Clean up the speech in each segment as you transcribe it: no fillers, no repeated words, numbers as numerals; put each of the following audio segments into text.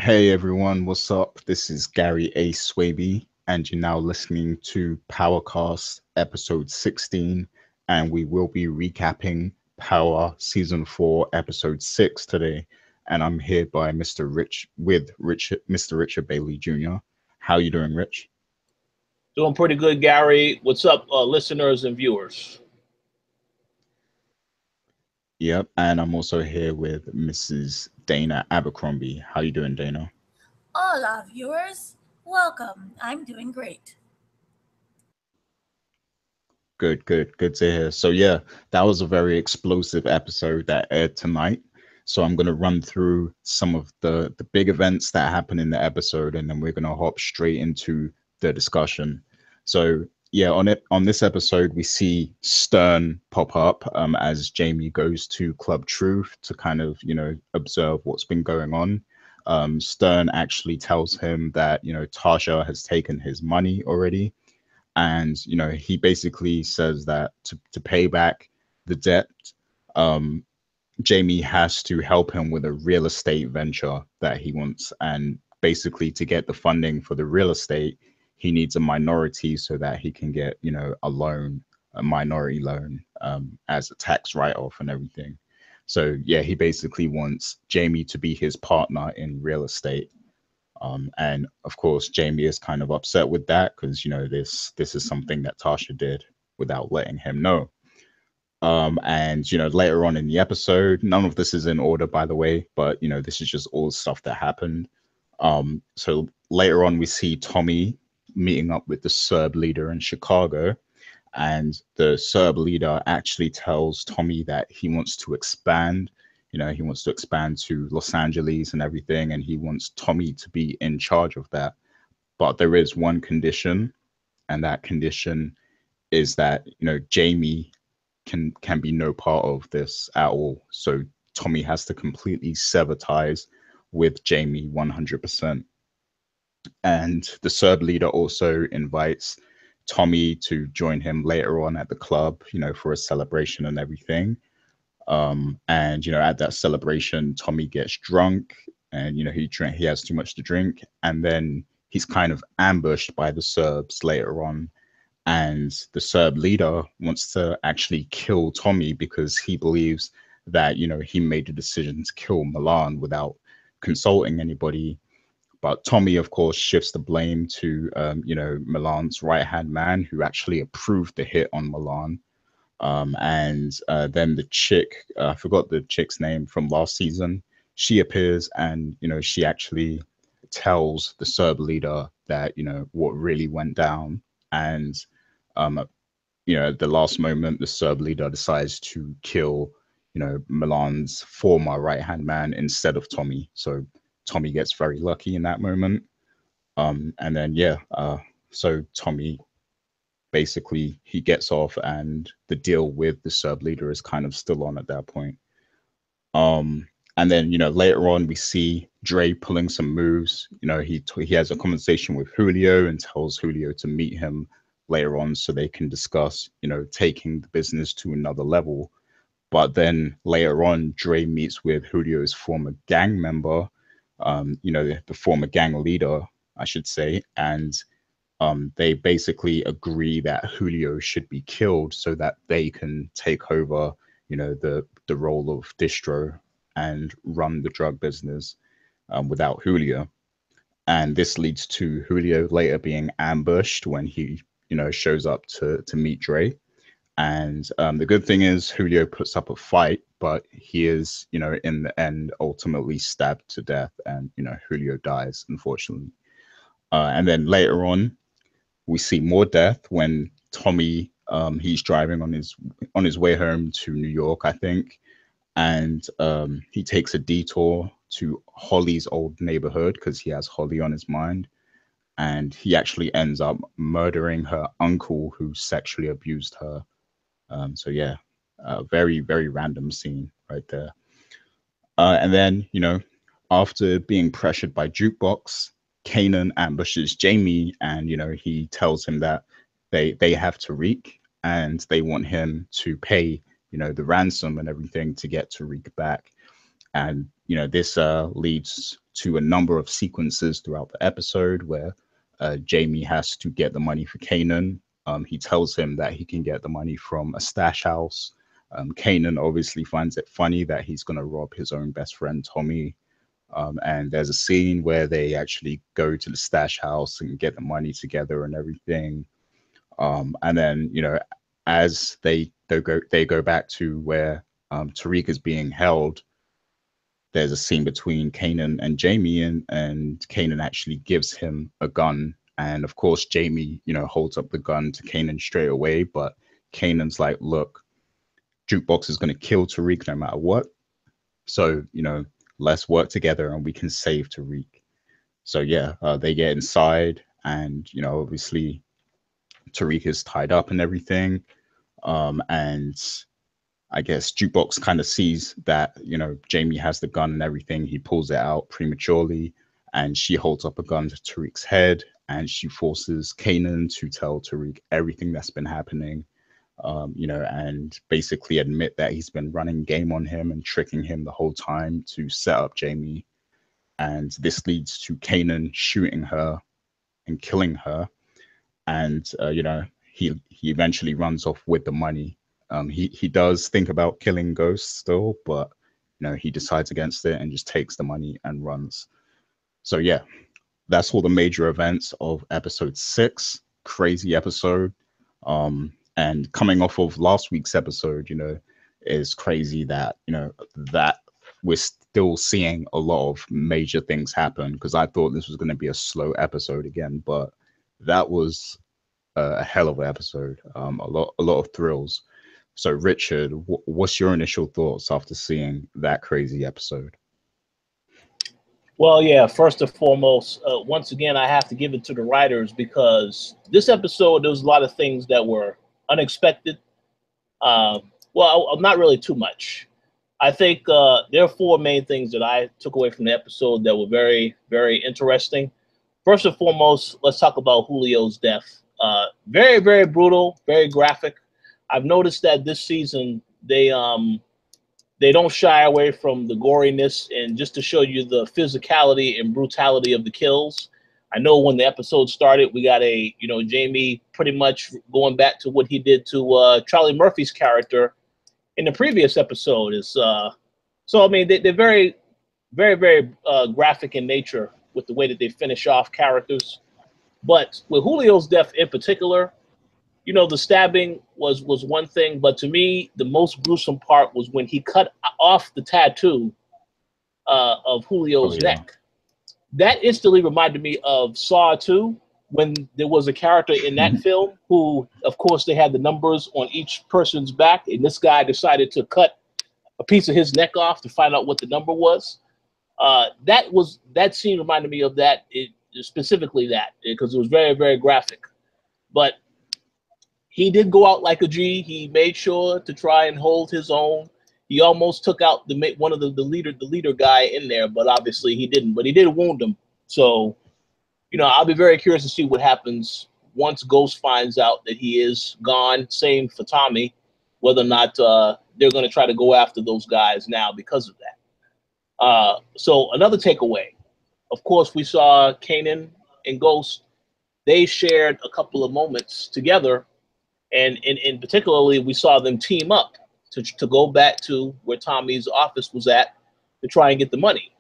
Hey everyone, what's up? This is Gary A. Swaby, and you're now listening to Powercast episode 16, and we will be recapping Power Season 4, episode 6 today. And I'm here by Mr. Richard Bailey Jr. How you doing, Rich? Doing pretty good, Gary. What's up, listeners and viewers? Yep, and I'm also here with Mrs. Dana Abercrombie. How you doing, Dana? Hola, viewers. Welcome. I'm doing great. Good to hear. So yeah, that was a very explosive episode that aired tonight. So I'm gonna run through some of the big events that happened in the episode, and then we're gonna hop straight into the discussion. So yeah, on this episode, we see Stern pop up as Jamie goes to Club Truth to kind of observe what's been going on. Stern actually tells him that Tasha has taken his money already, and he basically says that to pay back the debt, um Jamie has to help him with a real estate venture that he wants, and basically to get the funding for the real estate he needs a minority so that he can get a loan, a minority loan, as a tax write-off and everything. So yeah, he basically wants Jamie to be his partner in real estate. And of course, Jamie is kind of upset with that because this is something that Tasha did without letting him know. And later on in the episode, none of this is in order, by the way, but this is just all the stuff that happened. So later on, we see Tommy meeting up with the Serb leader in Chicago, and the Serb leader actually tells Tommy that he wants to expand. He wants to expand to Los Angeles and everything, and he wants Tommy to be in charge of that. But there is one condition, and that condition is that Jamie can be no part of this at all. So Tommy has to completely sever ties with Jamie 100%. And the Serb leader also invites Tommy to join him later on at the club, for a celebration and everything. And at that celebration, Tommy gets drunk, and he has too much to drink, and then he's kind of ambushed by the Serbs later on. And the Serb leader wants to actually kill Tommy because he believes that he made a decision to kill Milan without consulting anybody. But Tommy, of course, shifts the blame to Milan's right hand man, who actually approved the hit on Milan. And then the chick, I forgot the chick's name from last season, she appears, and she actually tells the Serb leader that what really went down. And um, at the last moment, the Serb leader decides to kill Milan's former right hand man instead of Tommy. So Tommy gets very lucky in that moment. And then yeah, so Tommy basically he gets off, and the deal with the Serb leader is kind of still on at that point. And then later on we see Dre pulling some moves. He has a conversation with Julio and tells Julio to meet him later on so they can discuss taking the business to another level. But then later on, Dre meets with Julio's former gang member, the former gang leader, I should say, and they basically agree that Julio should be killed so that they can take over, the role of distro and run the drug business without Julio. And this leads to Julio later being ambushed when he, shows up to meet Dre. And the good thing is Julio puts up a fight, but he is, in the end, ultimately stabbed to death, and Julio dies, unfortunately. And then later on, we see more death when Tommy he's driving on his way home to New York, I think, and he takes a detour to Holly's old neighborhood because he has Holly on his mind, and he actually ends up murdering her uncle who sexually abused her. So yeah, a very very random scene right there. And then after being pressured by Jukebox, Kanan ambushes Jamie, and he tells him that they have Tariq, and they want him to pay the ransom and everything to get Tariq back. And this leads to a number of sequences throughout the episode where Jamie has to get the money for Kanan. He tells him that he can get the money from a stash house. Kanan obviously finds it funny that he's going to rob his own best friend, Tommy. And there's a scene where they actually go to the stash house and get the money together and everything. And then, you know, as they go back to where Tariq is being held, there's a scene between Kanan and Jamie, and Kanan actually gives him a gun. And of course, Jamie, you know, holds up the gun to Kanan straight away. But Kanan's like, look, Jukebox is going to kill Tariq no matter what. So, you know, let's work together and we can save Tariq. So, yeah, they get inside and, you know, obviously Tariq is tied up and everything. And I guess Jukebox kind of sees that, you know, Jamie has the gun and everything. He pulls it out prematurely and she holds up a gun to Tariq's head and she forces Kanan to tell Tariq everything that's been happening, you know, and basically admit that he's been running game on him and tricking him the whole time to set up Jamie. And this leads to Kanan shooting her and killing her. And, you know, he eventually runs off with the money. He does think about killing Ghost still, but you know, he decides against it and just takes the money and runs. So yeah, that's all the major events of episode 6. Crazy episode. And coming off of last week's episode, you know, is crazy that, you know, that we're still seeing a lot of major things happen, because I thought this was going to be a slow episode again, but that was a hell of an episode. A lot of thrills. So, Richard, what's your initial thoughts after seeing that crazy episode? Well, yeah, first and foremost, once again, I have to give it to the writers, because this episode, there was a lot of things that were unexpected. Well, not really too much. I think there are 4 main things that I took away from the episode that were very, very interesting. First and foremost, let's talk about Julio's death. Very, very brutal, very graphic. I've noticed that this season they don't shy away from the goriness, and just to show you the physicality and brutality of the kills. I know when the episode started, we got Jamie pretty much going back to what he did to Charlie Murphy's character in the previous episode. So I mean, they're very, very, very graphic in nature with the way that they finish off characters. But with Julio's death in particular, you know, the stabbing was one thing, but to me, the most gruesome part was when he cut off the tattoo of Julio's neck. That instantly reminded me of Saw 2, when there was a character in that film who, of course, they had the numbers on each person's back, and this guy decided to cut a piece of his neck off to find out what the number was. That scene reminded me of that, specifically that, because it was very, very graphic. But he did go out like a G. He made sure to try and hold his own. He almost took out one of the leader guy in there, but obviously he didn't. But he did wound him. So, you know, I'll be very curious to see what happens once Ghost finds out that he is gone. Same for Tommy, whether or not they're going to try to go after those guys now because of that. So another takeaway, of course, we saw Kanan and Ghost. They shared a couple of moments together. And in particularly, we saw them team up to go back to where Tommy's office was at to try and get the money.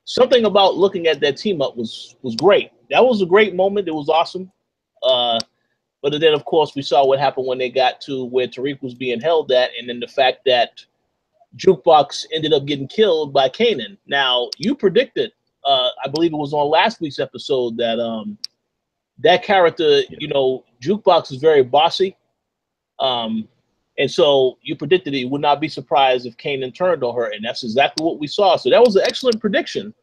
Something about looking at that team up was great. That was a great moment. It was awesome. But then, of course, we saw what happened when they got to where Tariq was being held at, and then the fact that Jukebox ended up getting killed by Kanan. Now, you predicted, I believe it was on last week's episode, that that character, you know, Jukebox is very bossy. And so you predicted it. You would not be surprised if Kanan turned on her, and that's exactly what we saw. So that was an excellent prediction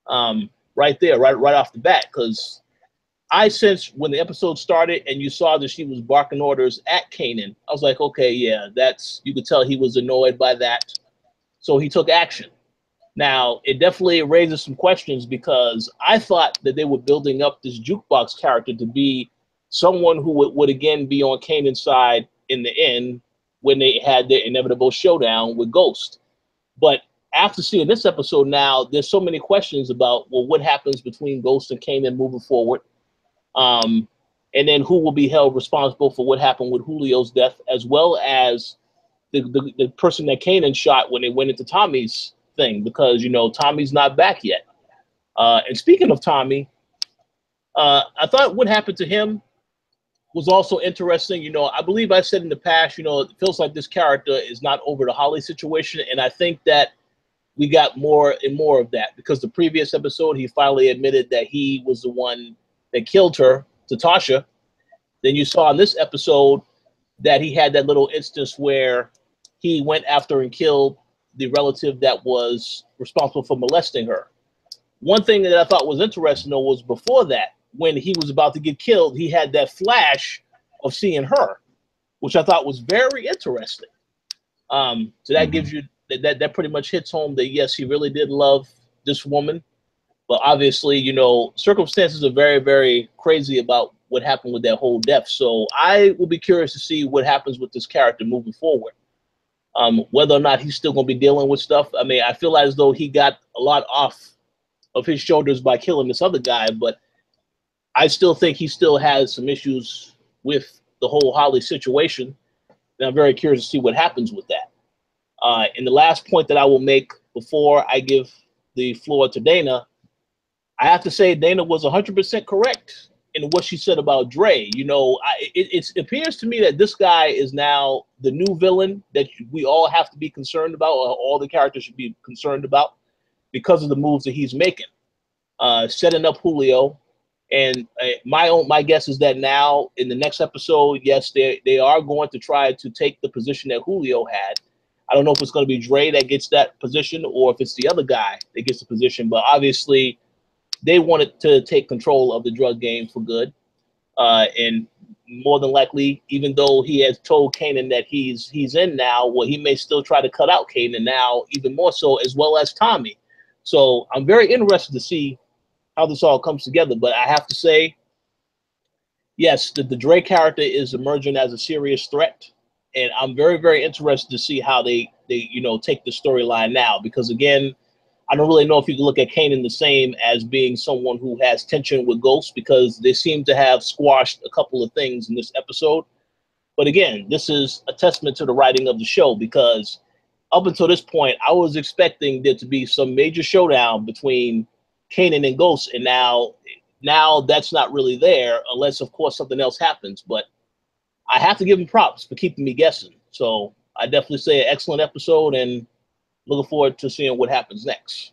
right there, right off the bat, because I sensed when the episode started and you saw that she was barking orders at Kanan, I was like, okay, yeah, you could tell he was annoyed by that. So he took action. Now, it definitely raises some questions, because I thought that they were building up this Jukebox character to be someone who would again be on Kanan's side in the end when they had their inevitable showdown with Ghost. But after seeing this episode now, there's so many questions about, well, what happens between Ghost and Kanan moving forward? And then who will be held responsible for what happened with Julio's death, as well as the person that Kanan shot when they went into Tommy's thing, because, you know, Tommy's not back yet. And speaking of Tommy, I thought what happened to him was also interesting. You know, I believe I said in the past, you know, it feels like this character is not over the Holly situation. And I think that we got more and more of that, because the previous episode, he finally admitted that he was the one that killed her, to Tasha. Then you saw in this episode that he had that little instance where he went after and killed the relative that was responsible for molesting her. One thing that I thought was interesting, though, was before that, when he was about to get killed, he had that flash of seeing her, which I thought was very interesting. So that gives you that pretty much hits home that, yes, he really did love this woman. But obviously, you know, circumstances are very, very crazy about what happened with that whole death. So I will be curious to see what happens with this character moving forward. Whether or not he's still going to be dealing with stuff. I mean, I feel as though he got a lot off of his shoulders by killing this other guy, but I still think he still has some issues with the whole Holly situation. And I'm very curious to see what happens with that. And the last point that I will make before I give the floor to Dana, I have to say Dana was 100% correct in what she said about Dre. You know, it appears to me that this guy is now the new villain that we all have to be concerned about, or all the characters should be concerned about, because of the moves that he's making, setting up Julio. And my guess is that now in the next episode, yes, they are going to try to take the position that Julio had. I don't know if it's going to be Dre that gets that position or if it's the other guy that gets the position, but obviously they wanted to take control of the drug game for good. And more than likely, even though he has told Kanan that he's in now, well, he may still try to cut out Kanan now, even more so, as well as Tommy. So I'm very interested to see how this all comes together. But I have to say, yes, the Dre character is emerging as a serious threat. And I'm very, very interested to see how they you know, take the storyline now. Because, again, I don't really know if you can look at Kanan the same as being someone who has tension with Ghost, because they seem to have squashed a couple of things in this episode. But again, this is a testament to the writing of the show, because up until this point, I was expecting there to be some major showdown between Kanan and Ghost, and now that's not really there, unless, of course, something else happens. But I have to give him props for keeping me guessing. So I definitely say an excellent episode, and looking forward to seeing what happens next.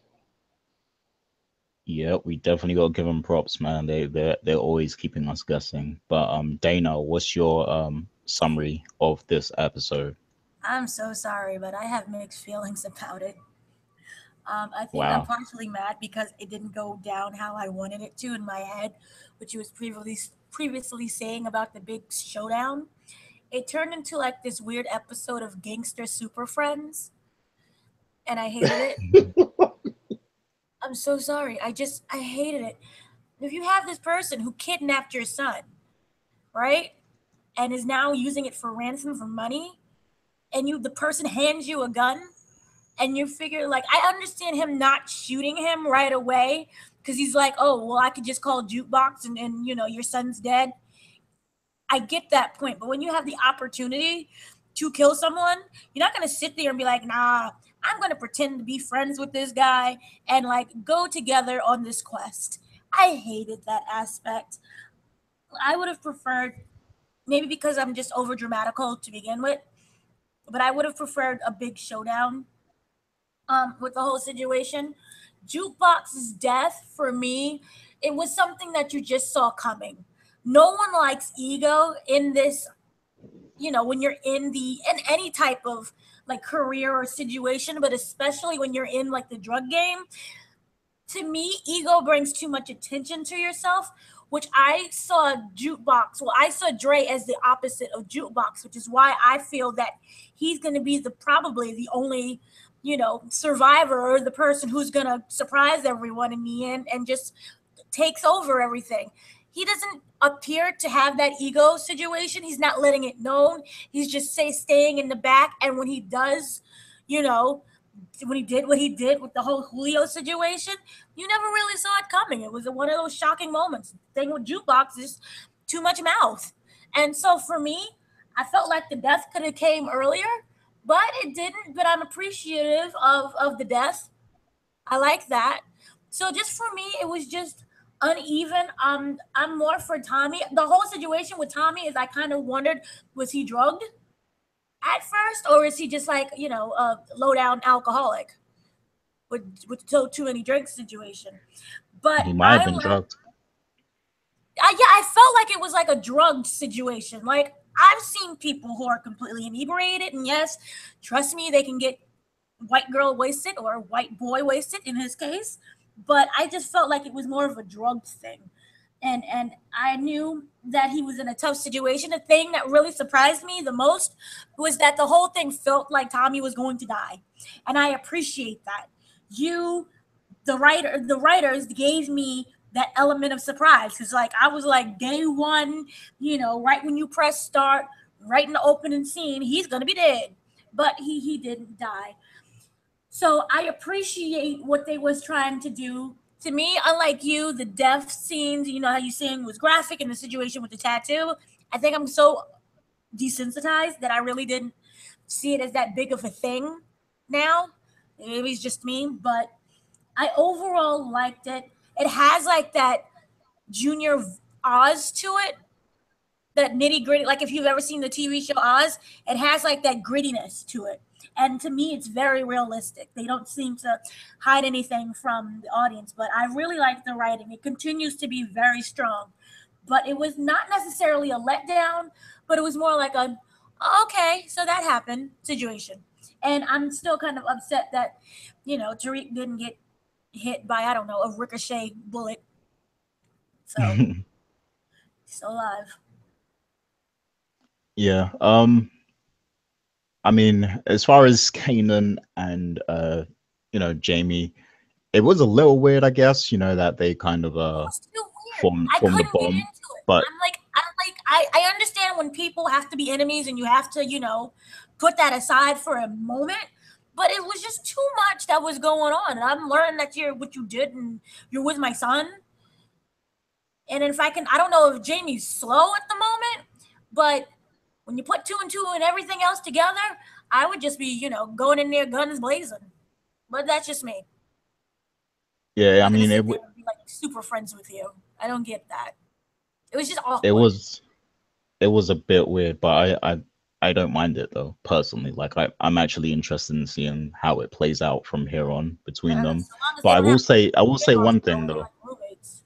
Yeah, we definitely got to give them props, man. They're always keeping us guessing. But Dana, what's your summary of this episode? I'm so sorry, but I have mixed feelings about it. I think I'm Wow. partially mad because it didn't go down how I wanted it to in my head, which you was previously saying about the big showdown. It turned into like this weird episode of Gangster Super Friends, and I hated it. I'm so sorry. I hated it. If you have this person who kidnapped your son, right, and is now using it for ransom for money, and the person hands you a gun, and you figure, like, I understand him not shooting him right away because he's like, oh, well, I could just call jukebox and you know, your son's dead. I get that point, but when you have the opportunity to kill someone, you're not going to sit there and be like, nah, I'm going to pretend to be friends with this guy and like go together on this quest. I hated that aspect. I would have preferred, maybe because I'm just over dramatical to begin with, but I would have preferred a big showdown with the whole situation. Jukebox's death, for me, it was something that you just saw coming. No one likes ego in this, you know, when you're in any type of like career or situation, but especially when you're in like the drug game. To me, ego brings too much attention to yourself, which I saw Jukebox. Well, I saw Dre as the opposite of Jukebox, which is why I feel that he's going to be probably the only, you know, survivor, or the person who's going to surprise everyone in the end and just takes over everything. He doesn't appear to have that ego situation. He's not letting it known. He's just staying in the back. And when he does, you know, when he did what he did with the whole Julio situation, you never really saw it coming. It was one of those shocking moments. The thing with jukebox is too much mouth. And so for me, I felt like the death could have came earlier, but it didn't. But I'm appreciative of the death. I like that. So just for me, it was just uneven. I'm more for Tommy. The whole situation with Tommy is I kind of wondered, was he drugged at first, or is he just like, a low down alcoholic with so too many drinks situation? But He might have been drugged. yeah, I felt like it was like a drugged situation. Like I've seen people who are completely inebriated, and yes, trust me, they can get white girl wasted or white boy wasted in his case. But I just felt like it was more of a drug thing. And I knew that he was in a tough situation. The thing that really surprised me the most was that the whole thing felt like Tommy was going to die. And I appreciate that. You, the writers gave me that element of surprise. Because like I was like day one, right when you press start, right in the opening scene, he's gonna be dead. But he didn't die. So I appreciate what they was trying to do. To me, unlike you, the death scenes, how you saying was graphic in the situation with the tattoo. I think I'm so desensitized that I really didn't see it as that big of a thing now. Maybe it's just me, but I overall liked it. It has like that Junior Oz to it, that nitty gritty. Like if you've ever seen the TV show Oz, it has like that grittiness to it. And to me, it's very realistic. They don't seem to hide anything from the audience, but I really like the writing. It continues to be very strong, but it was not necessarily a letdown, but it was more like a, okay, so that happened situation. And I'm still kind of upset that, Tariq didn't get hit by, I don't know, a ricochet bullet. So, still alive. Yeah. I mean, as far as Kanan and Jamie, it was a little weird, I guess, that they kind of It was too weird. I formed the couldn't get into bomb. it. But I understand when people have to be enemies and you have to, put that aside for a moment. But it was just too much that was going on. And I'm learning that you're what you did and you're with my son. And if I don't know if Jamie's slow at the moment, but when you put two and two and everything else together, I would just be, going in there guns blazing. But that's just me. yeah, I I'm not gonna mean, sit there and be like super friends with you. I don't get that. It was just it awkward. was a bit weird, but I don't mind it though, personally. Like I'm actually interested in seeing how it plays out from here on between them. So long as But they don't have I will say in-laws, one thing they're though. like roommates.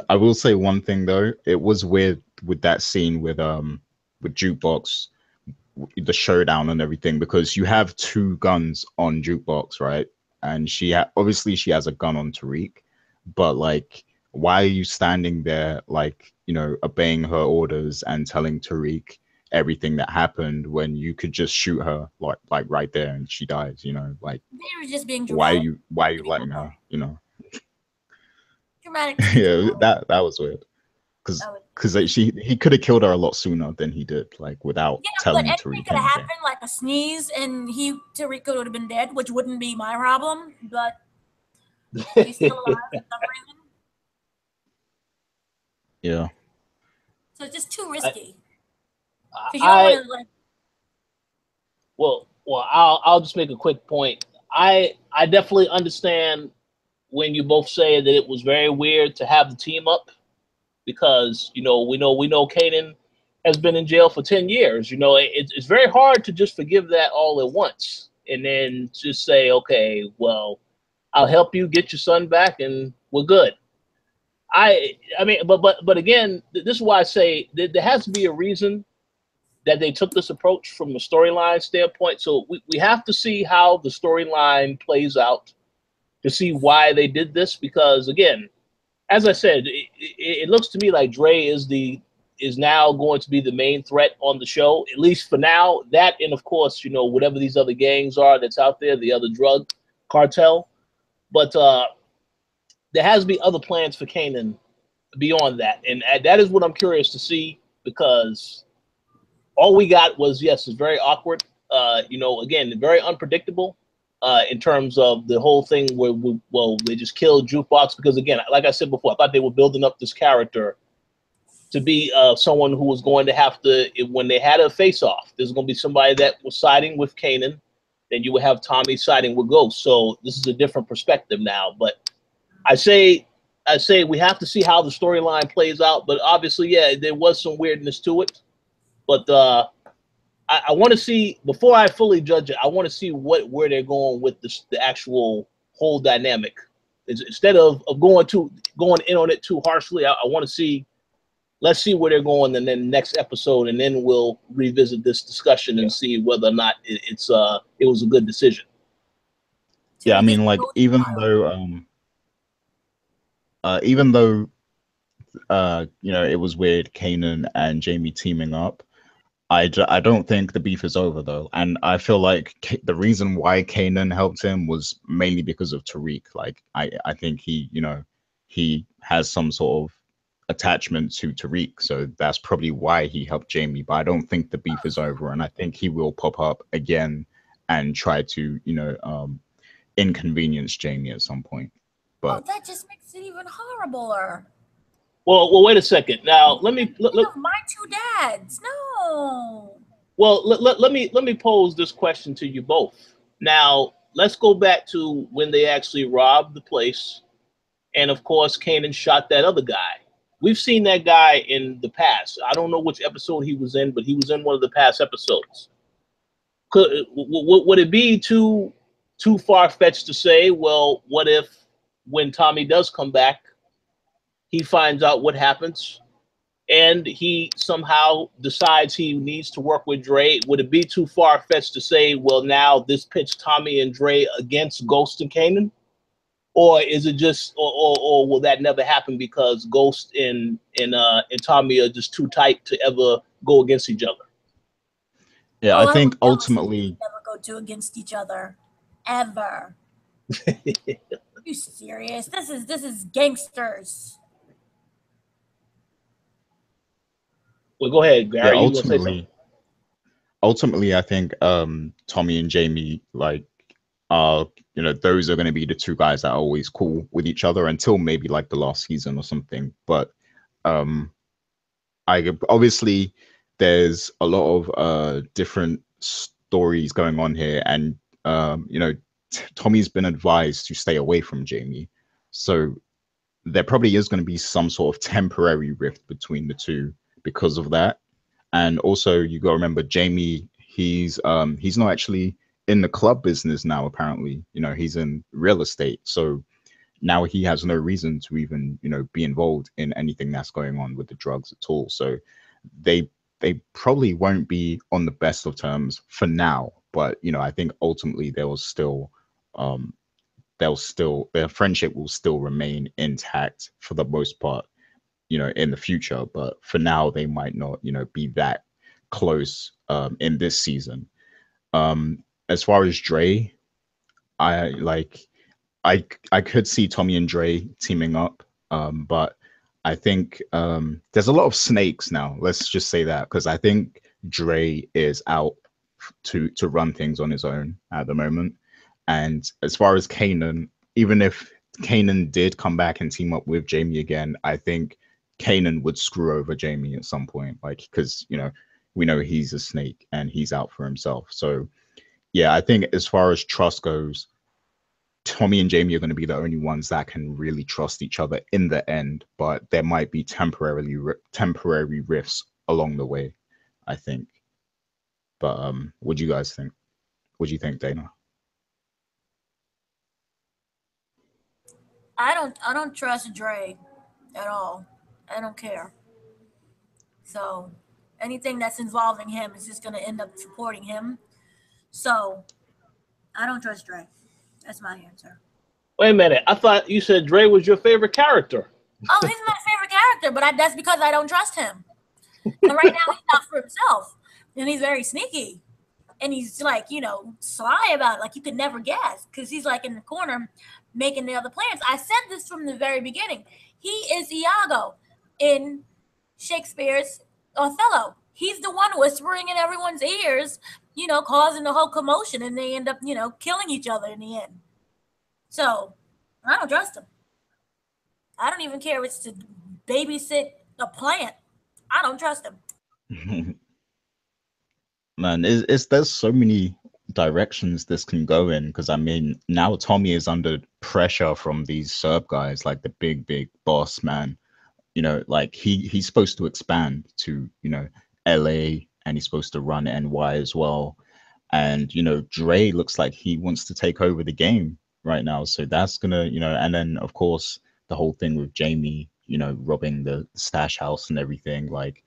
I will say one thing though. It was weird with that scene with Jukebox, the showdown and everything, because you have two guns on Jukebox, right? And obviously she has a gun on Tariq, but like, why are you standing there, like, obeying her orders and telling Tariq everything that happened when you could just shoot her like right there and she dies? Like, They were just being why are dramatic. you letting her? Dramatic to be Yeah, dramatic. that was weird. Because That was, he could have killed her a lot sooner than he did, like without yeah, but telling anything Tariq could have anything. happened, like a sneeze, and Tariq would have been dead, which wouldn't be my problem. But he's still alive for some reason. Yeah. So it's just too I, risky because you don't I want to like. well, I'll just make a quick point. I definitely understand when you both say that it was very weird to have the team up because we know Kanan has been in jail for 10 years. It's very hard to just forgive that all at once and then just say, okay, well, I'll help you get your son back and we're good. I mean, but again, this is why I say that there has to be a reason that they took this approach from a storyline standpoint. So we have to see how the storyline plays out to see why they did this. Because again, as I said, it looks to me like Dre is now going to be the main threat on the show, at least for now. That and of course, whatever these other gangs are that's out there, the other drug cartel. But there has to be other plans for Kanan beyond that, and that is what I'm curious to see because all we got was yes, it's very awkward. again, very unpredictable in terms of the whole thing where they just killed Jukebox because, again, like I said before, I thought they were building up this character to be someone who was going to have to, when they had a face-off, there's going to be somebody that was siding with Kanan, then you would have Tommy siding with Ghost. So this is a different perspective now. But I say we have to see how the storyline plays out. But obviously, yeah, there was some weirdness to it. But I want to see, before I fully judge it, I want to see where they're going with the actual whole dynamic. Instead of going in on it too harshly, I want to see. Let's see where they're going, and then next episode, and then we'll revisit this discussion and see whether or not it was a good decision. Yeah, I mean, like even though it was weird, Kanan and Jamie teaming up. I don't think the beef is over though, and I feel like the reason why Kanan helped him was mainly because of Tariq. Like I think he has some sort of attachment to Tariq, so that's probably why he helped Jamie. But I don't think the beef is over, and I think he will pop up again and try to inconvenience Jamie at some point. But that just makes it even horribler. Well, wait a second. Now let me my two dads. No. Well, let me pose this question to you both. Now let's go back to when they actually robbed the place, and of course Kanan shot that other guy. We've seen that guy in the past. I don't know which episode he was in, but he was in one of the past episodes. Would it be too far-fetched to say, well, what if when Tommy does come back, he finds out what happens and he somehow decides he needs to work with Dre? Would it be too far-fetched to say, well, now this pitched Tommy and Dre against Ghost and Kanan? Or is it just, or will that never happen because Ghost and Tommy are just too tight to ever go against each other? Yeah, I think ultimately never go against each other, ever. You serious? This is gangsters. Well, go ahead, Gary. Yeah, ultimately, I think Tommy and Jamie those are going to be the two guys that are always cool with each other until maybe like the last season or something. But obviously there's a lot of different stories going on here, and Tommy's been advised to stay away from Jamie, so there probably is going to be some sort of temporary rift between the two because of that. And also you got to remember Jamie, he's not actually in the club business now. Apparently, he's in real estate, so now he has no reason to even be involved in anything that's going on with the drugs at all. So they probably won't be on the best of terms for now, but I think ultimately their friendship will still remain intact for the most part in the future. But for now they might not be that close in this season. As far as Dre, I could see Tommy and Dre teaming up, but I think there's a lot of snakes now. Let's just say that, because I think Dre is out to run things on his own at the moment. And as far as Kanan, even if Kanan did come back and team up with Jamie again, I think Kanan would screw over Jamie at some point, because we know he's a snake and he's out for himself. So yeah, I think as far as trust goes, Tommy and Jamie are going to be the only ones that can really trust each other in the end, but there might be temporary rifts along the way, I think. But what do you guys think? What do you think, Dana? I don't trust Dre at all. I don't care. So anything that's involving him is just going to end up supporting him. So I don't trust Dre. That's my answer. Wait a minute. I thought you said Dre was your favorite character. Oh, he's my favorite character, but that's because I don't trust him. And right now he's out for himself. And he's very sneaky. And he's like, sly about it. Like you could never guess. Because he's like in the corner making the other plans. I said this from the very beginning. He is Iago in Shakespeare's Othello. he's the one whispering in everyone's ears, causing the whole commotion, and they end up, killing each other in the end. So I don't trust him. I don't even care if it's to babysit a plant. I don't trust him. Man, it's there's so many directions this can go in because I mean now Tommy is under pressure from these Serb guys, like the big boss man. Like he's supposed to expand to LA, and he's supposed to run NY as well. And Dre looks like he wants to take over the game right now, so that's gonna and then of course the whole thing with Jamie robbing the stash house and everything, like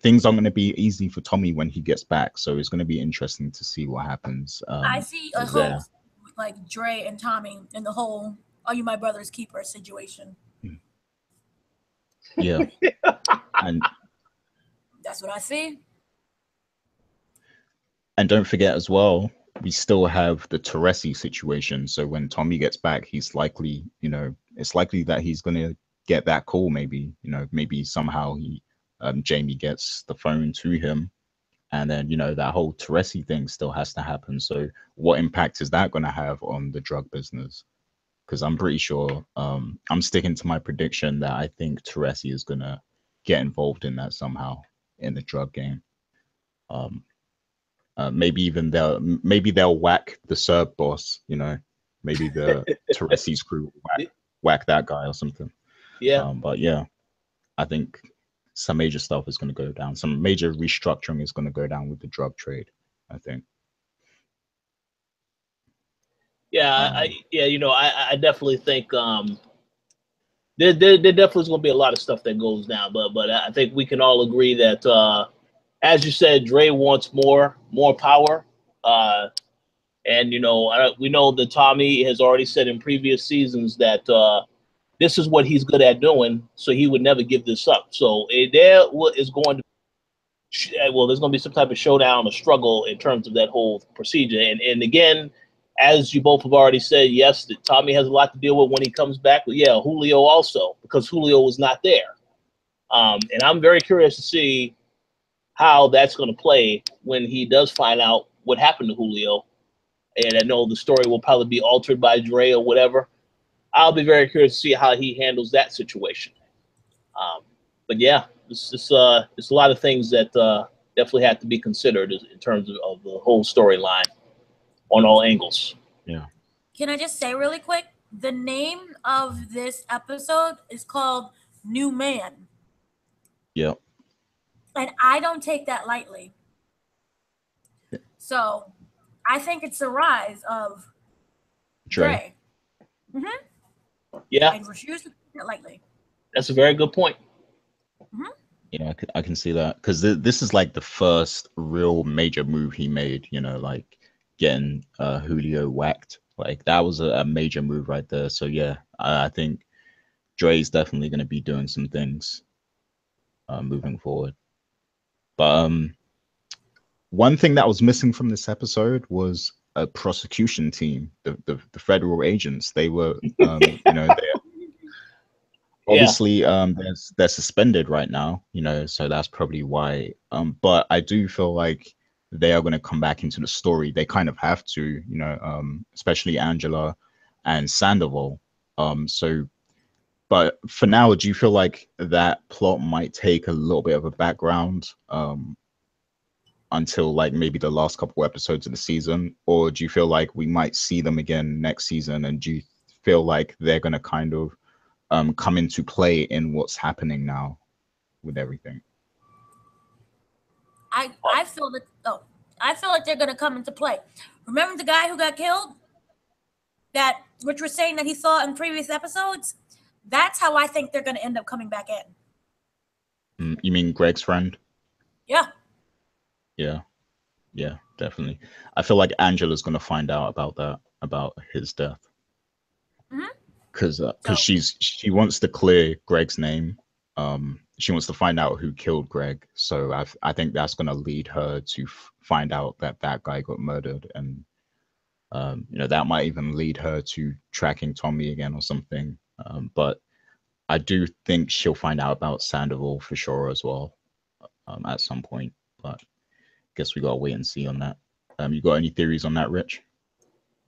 things aren't going to be easy for Tommy when he gets back. So it's going to be interesting to see what happens. I see a whole like Dre and Tommy and the whole "Are you my brother's keeper" situation. Yeah, and that's what I see. And don't forget as well, we still have the Teresi situation. So when Tommy gets back, he's likely, it's likely that he's going to get that call. Maybe, maybe somehow Jamie gets the phone to him, and then that whole Teresi thing still has to happen. So what impact is that going to have on the drug business? Because I'm pretty sure I'm sticking to my prediction that I think Teresi is going to get involved in that somehow in the drug game. Maybe they'll whack the Serb boss, maybe the Teresi's crew whack that guy or something. Yeah. But yeah, I think some major stuff is going to go down. Some major restructuring is going to go down with the drug trade, I think. Yeah, I definitely think there definitely is going to be a lot of stuff that goes down, but I think we can all agree that as you said, Dre wants more power, and we know that Tommy has already said in previous seasons that this is what he's good at doing, so he would never give this up. So there's going to be some type of showdown or struggle in terms of that whole procedure. And again, as you both have already said, yes, that Tommy has a lot to deal with when he comes back. But yeah, Julio also, because Julio was not there. And I'm very curious to see how that's going to play when he does find out what happened to Julio. And I know the story will probably be altered by Dre or whatever. I'll be very curious to see how he handles that situation. But yeah, it's a lot of things that definitely have to be considered in terms of the whole storyline on all angles. Yeah. Can I just say really quick? The name of this episode is called New Man. Yep. And I don't take that lightly. So I think it's the rise of Dre. Mm-hmm. Yeah. I refuse to take that lightly. That's a very good point. Mm-hmm. Yeah, I can see that because this is like the first real major move he made, like getting Julio whacked. Like that was a major move right there. So yeah, I think Dre's definitely going to be doing some things moving forward. But one thing that was missing from this episode was a prosecution team. The federal agents, they were obviously they're suspended right now, so that's probably why. But I do feel like they are going to come back into the story. They kind of have to, especially Angela and Sandoval. So but for now, do you feel like that plot might take a little bit of a background until like maybe the last couple episodes of the season? Or do you feel like we might see them again next season? And do you feel like they're going to kind of come into play in what's happening now with everything? I feel like they're gonna come into play. Remember the guy who got killed? Which we're saying that he saw in previous episodes? That's how I think they're gonna end up coming back in. You mean Greg's friend? Yeah. Yeah, definitely. I feel like Angela's gonna find out about his death. Because she wants to clear Greg's name. She wants to find out who killed Greg. So I think that's going to lead her to find out that guy got murdered, and that might even lead her to tracking Tommy again or something. But I do think she'll find out about Sandoval for sure as well. at some point. But guess we gotta wait and see on that. You got any theories on that, Rich?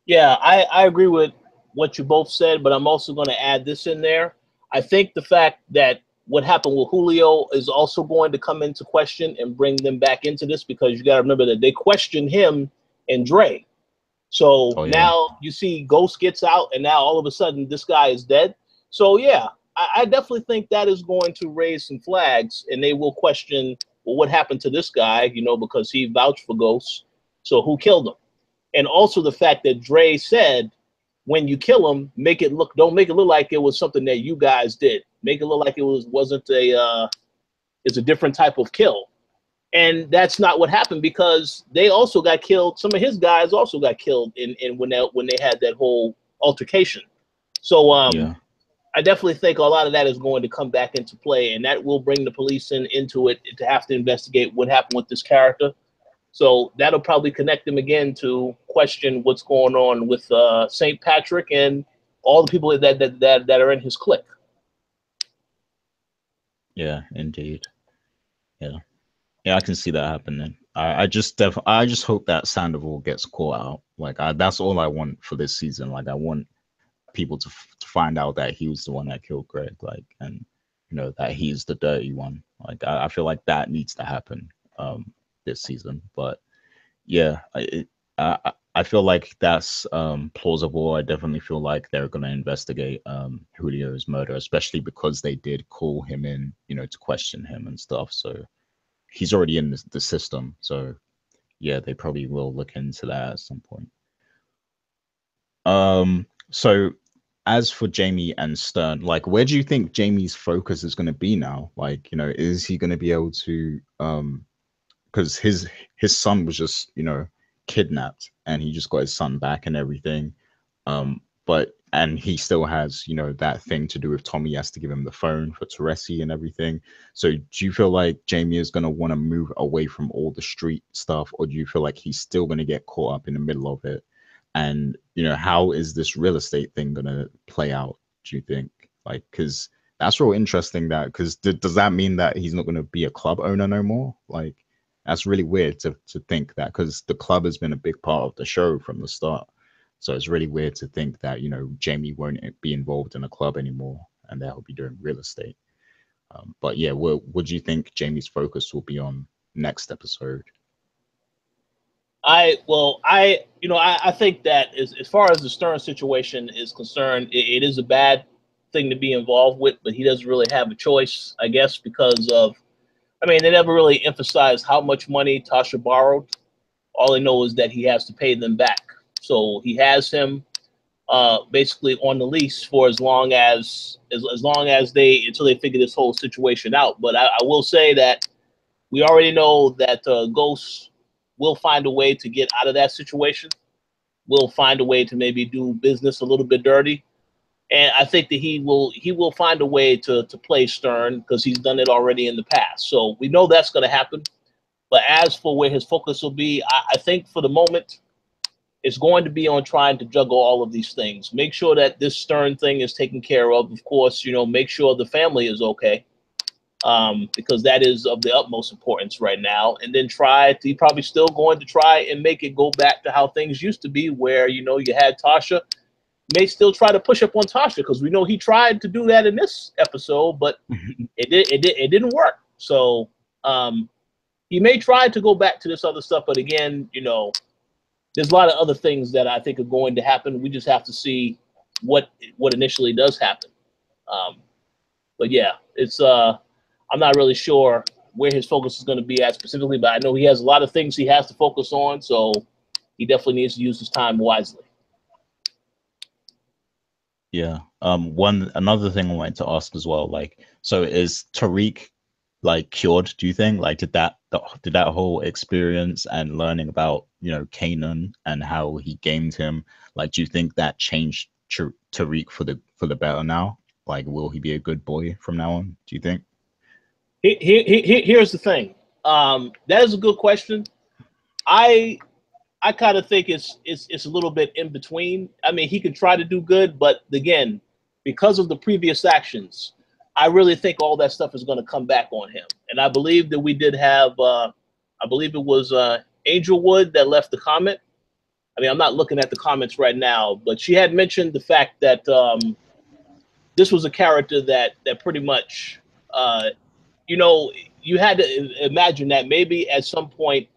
Yeah, I agree with what you both said, but I'm also going to add this in there. I think the fact that what happened with Julio is also going to come into question and bring them back into this, because you got to remember that they questioned him and Dre. So Oh yeah, now you see Ghost gets out, and now all of a sudden this guy is dead. So yeah, I definitely think that is going to raise some flags, and they will question, well, what happened to this guy? You know, because he vouched for Ghost. So who killed him? And also the fact that Dre said, when you kill him, don't make it look like it was something that you guys did. Make it look like it wasn't it's a different type of kill. And that's not what happened, because they also got killed. Some of his guys also got killed in when they had that whole altercation. So yeah, I definitely think a lot of that is going to come back into play, and that will bring the police into it to have to investigate what happened with this character. So that'll probably connect them again to question what's going on with St. Patrick and all the people that are in his clique. yeah, indeed. Yeah, yeah, I can see that happening. I just hope that Sandoval gets caught out. Like, that's all I want for this season. Like, I want people to find out that he was the one that killed Greg. Like, and that he's the dirty one. Like, I feel like that needs to happen this season. But yeah, I feel like that's plausible. I definitely feel like they're going to investigate Julio's murder, especially because they did call him in, to question him and stuff. So he's already in the system. So yeah, they probably will look into that at some point. So as for Jamie and Stern, like, where do you think Jamie's focus is going to be now? Like, is he going to be able to because his son was just kidnapped, and he just got his son back and everything, but and he still has that thing to do with Tommy. He has to give him the phone for Teresi and everything. So do you feel like Jamie is going to want to move away from all the street stuff, or do you feel like he's still going to get caught up in the middle of it? And how is this real estate thing going to play out, do you think? Like, because that's real interesting, that because does that mean that he's not going to be a club owner no more? Like, that's really weird to think that, because the club has been a big part of the show from the start. So it's really weird to think that, Jamie won't be involved in a club anymore and that he'll be doing real estate. But yeah, what do you think Jamie's focus will be on next episode? I think that as far as the Stern situation is concerned, it is a bad thing to be involved with, but he doesn't really have a choice, I guess, because of, they never really emphasized how much money Tasha borrowed. All they know is that he has to pay them back. So he has him basically on the lease for as long as until they figure this whole situation out. But I will say that we already know that Ghost will find a way to get out of that situation. Will find a way to maybe do business a little bit dirty. And I think that he will find a way to play Stern, because he's done it already in the past. So we know that's going to happen. But as for where his focus will be, I think for the moment, it's going to be on trying to juggle all of these things. Make sure that this Stern thing is taken care of. Of course, make sure the family is okay, because that is of the utmost importance right now. And then he's probably still going to try and make it go back to how things used to be, where, you had Tasha. May still try to push up on Tasha, because we know he tried to do that in this episode, but it didn't work. So he may try to go back to this other stuff, but again, there's a lot of other things that I think are going to happen. We just have to see what initially does happen. But yeah, it's I'm not really sure where his focus is going to be at specifically, but I know he has a lot of things he has to focus on, so he definitely needs to use his time wisely. Yeah. Another thing I wanted to ask as well, like, so is Tariq like cured, do you think? Like, did that whole experience and learning about Kanan and how he gamed him, like, do you think that changed Tariq for the better now? Like, will he be a good boy from now on, do you think? Here's the thing. That is a good question. I kind of think it's a little bit in between. He could try to do good, but again, because of the previous actions, I really think all that stuff is going to come back on him. And I believe that we did have, I believe it was Angel Wood that left the comment. I mean, I'm not looking at the comments right now, but she had mentioned the fact that this was a character that pretty much, you know, you had to imagine that maybe at some point,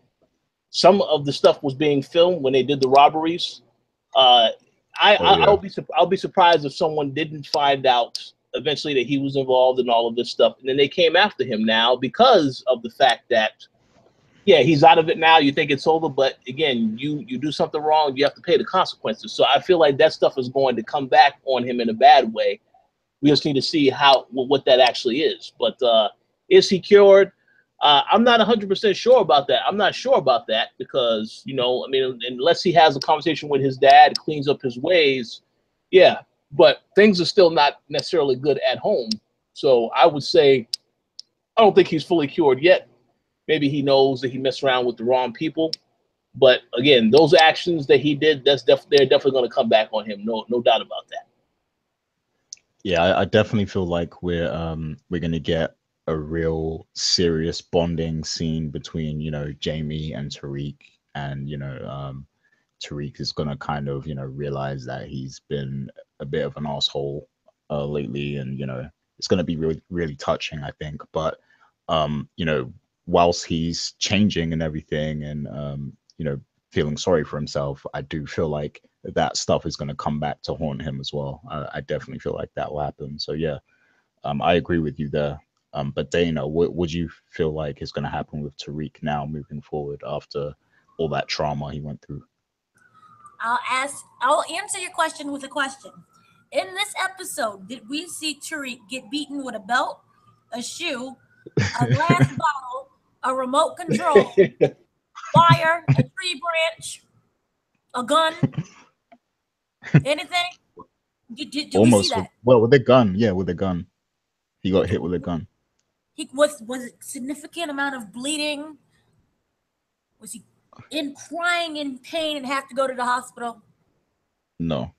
some of the stuff was being filmed when they did the robberies. Uh, I'll be surprised if someone didn't find out eventually that he was involved in all of this stuff, and then they came after him now because of the fact that yeah, he's out of it now. You think it's over, but again, you do something wrong, you have to pay the consequences. So I feel like that stuff is going to come back on him in a bad way. We just need to see how what that actually is. But is he cured? I'm not 100% sure about that. I'm not sure about that because, you know, I mean, unless he has a conversation with his dad, cleans up his ways, yeah. But things are still not necessarily good at home. So I would say I don't think he's fully cured yet. Maybe he knows that he messed around with the wrong people. But again, those actions that he did, they're definitely going to come back on him. No doubt about that. Yeah, I definitely feel like we're gonna get a real serious bonding scene between, you know, Jamie and Tariq, and Tariq is gonna kind of, you know, realize that he's been a bit of an asshole lately, and you know, it's gonna be really really touching, I think. But you know, whilst he's changing and everything, and you know, feeling sorry for himself, I do feel like that stuff is going to come back to haunt him as well. I definitely feel like that will happen. So yeah, I agree with you there. But Dana, what would you feel like is going to happen with Tariq now moving forward after all that trauma he went through? I'll answer your question with a question. In this episode, did we see Tariq get beaten with a belt, a shoe, a glass bottle, a remote control, wire, a tree branch, a gun, anything? Did we see Almost that? well, with a gun. Yeah, with a gun. He got hit with a gun. He was it significant amount of bleeding? Was he in crying in pain and have to go to the hospital? No.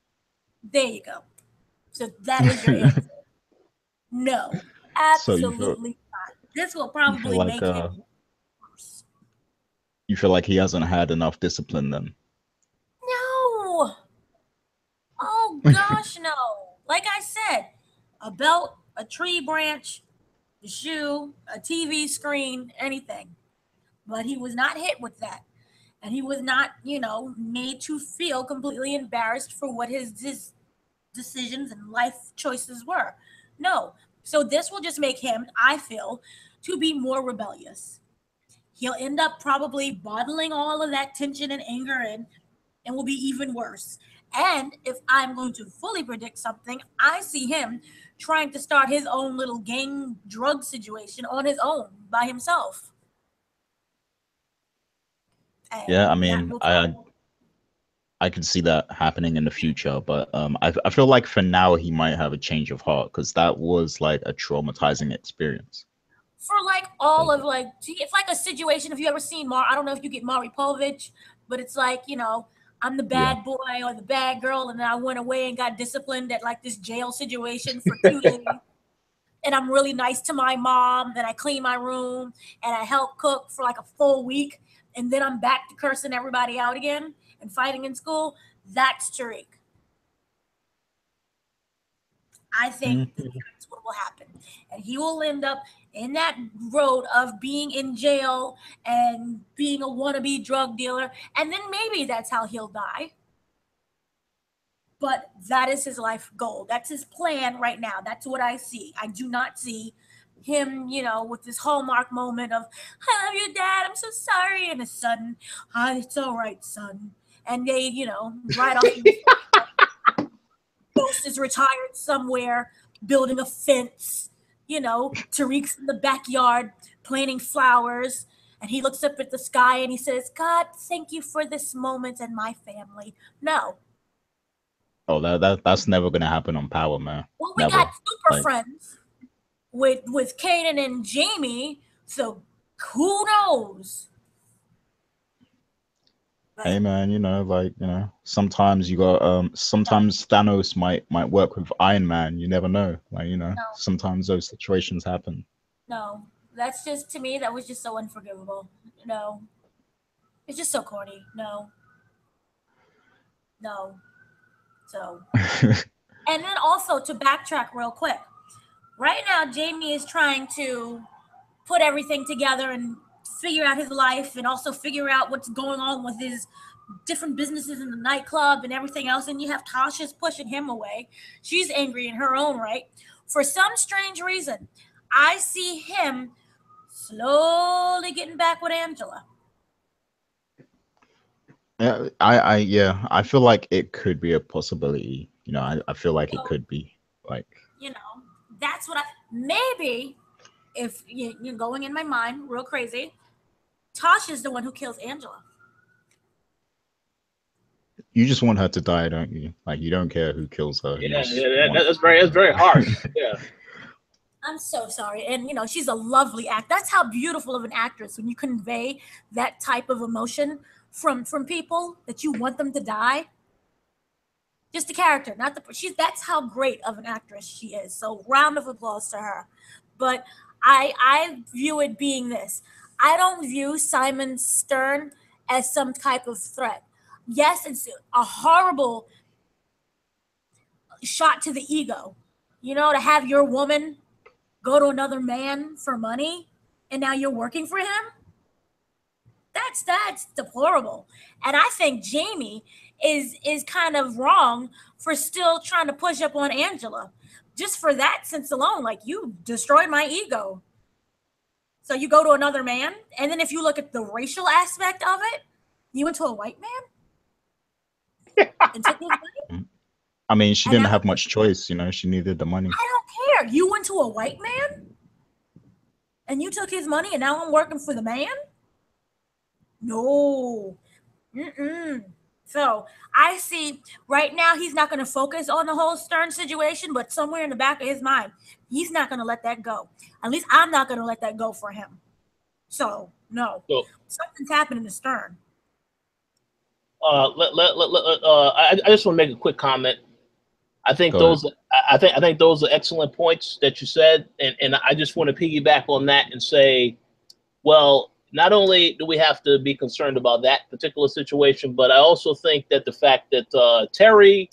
There you go. So that is your answer. No, So absolutely not. This will you feel probably like make him worse. you feel like he hasn't had enough discipline then? No. Oh gosh, no. Like I said, a belt, a tree branch, a shoe, a TV screen, anything. But he was not hit with that. And he was not, made to feel completely embarrassed for what his decisions and life choices were. No. So this will just make him, I feel, to be more rebellious. He'll end up probably bottling all of that tension and anger in and will be even worse. And if I'm going to fully predict something, I see him trying to start his own little gang drug situation on his own by himself. Yeah, I And that mean, will I could see that happening in the future, but I feel like for now he might have a change of heart because that was like a traumatizing experience. for like all of like it's like a situation. If you ever seen I don't know if you get Maury Povich, but it's like I'm the Yeah. bad boy or the bad girl, and then I went away and got disciplined at like this jail situation for 2 days. And I'm really nice to my mom. Then I clean my room and I help cook for like a full week, and then I'm back to cursing everybody out again and fighting in school. That's Tariq. I think Mhm. that's what will happen. And he will end up in that road of being in jail and being a wannabe drug dealer. And then maybe that's how he'll die. But that is his life goal. That's his plan right now. That's what I see. I do not see him, with this hallmark moment of, I love you, Dad. I'm so sorry. And his son, it's all right, son. And they, ride off in the Ghost is retired somewhere, building a fence. Tariq's in the backyard planting flowers, and he looks up at the sky and he says, God, thank you for this moment and my family. No. Oh, that's never gonna happen on Power, man. Well, we Never. got super Like, friends with Kanan and Jamie, so who knows? Hey man, like sometimes you got No, sometimes Thanos might work with Iron Man. You never know. Like no, sometimes those situations happen. no. That's just to me. That was just so unforgivable. No, it's just so corny. No, no. So, and then also to backtrack real quick. Right now, Jamie is trying to put everything together and figure out his life and also figure out what's going on with his different businesses in the nightclub and everything else. And you have Tasha's pushing him away. She's angry in her own right. For some strange reason, I see him slowly getting back with Angela. I feel like it could be a possibility. I feel like it So, could be like you know, that's what I maybe if you're going in my mind real crazy, Tasha's the one who kills Angela. you just want her to die, don't you? Like you don't care who kills her. You Yeah, just yeah, want. that's very harsh. Yeah. I'm so sorry. And she's a lovely act. That's how beautiful of an actress when you convey that type of emotion from people that you want them to die. Just the character, not the she's that's how great of an actress she is. So round of applause to her. But I view it being this. I don't view Simon Stern as some type of threat. Yes, it's a horrible shot to the ego. To have your woman go to another man for money and now you're working for him. That's deplorable. And I think Jamie is kind of wrong for still trying to push up on Angela. Just for that sense alone, like you destroyed my ego. So you go to another man, and then if you look at the racial aspect of it, you went to a white man and took his money, Mm. I mean, she and didn't now have much choice. She needed the money. I don't care. You went to a white man and you took his money, and now I'm working for the man. No. Mm-mm. So I see right now he's not going to focus on the whole Stern situation, but somewhere in the back of his mind, he's not going to let that go. At least I'm not going to let that go for him. So no, So something's happening to Stern. I just want to make a quick comment. I think Go ahead. those I think those are excellent points that you said, and I just want to piggyback on that and say, well, not only do we have to be concerned about that particular situation, but I also think that the fact that Terry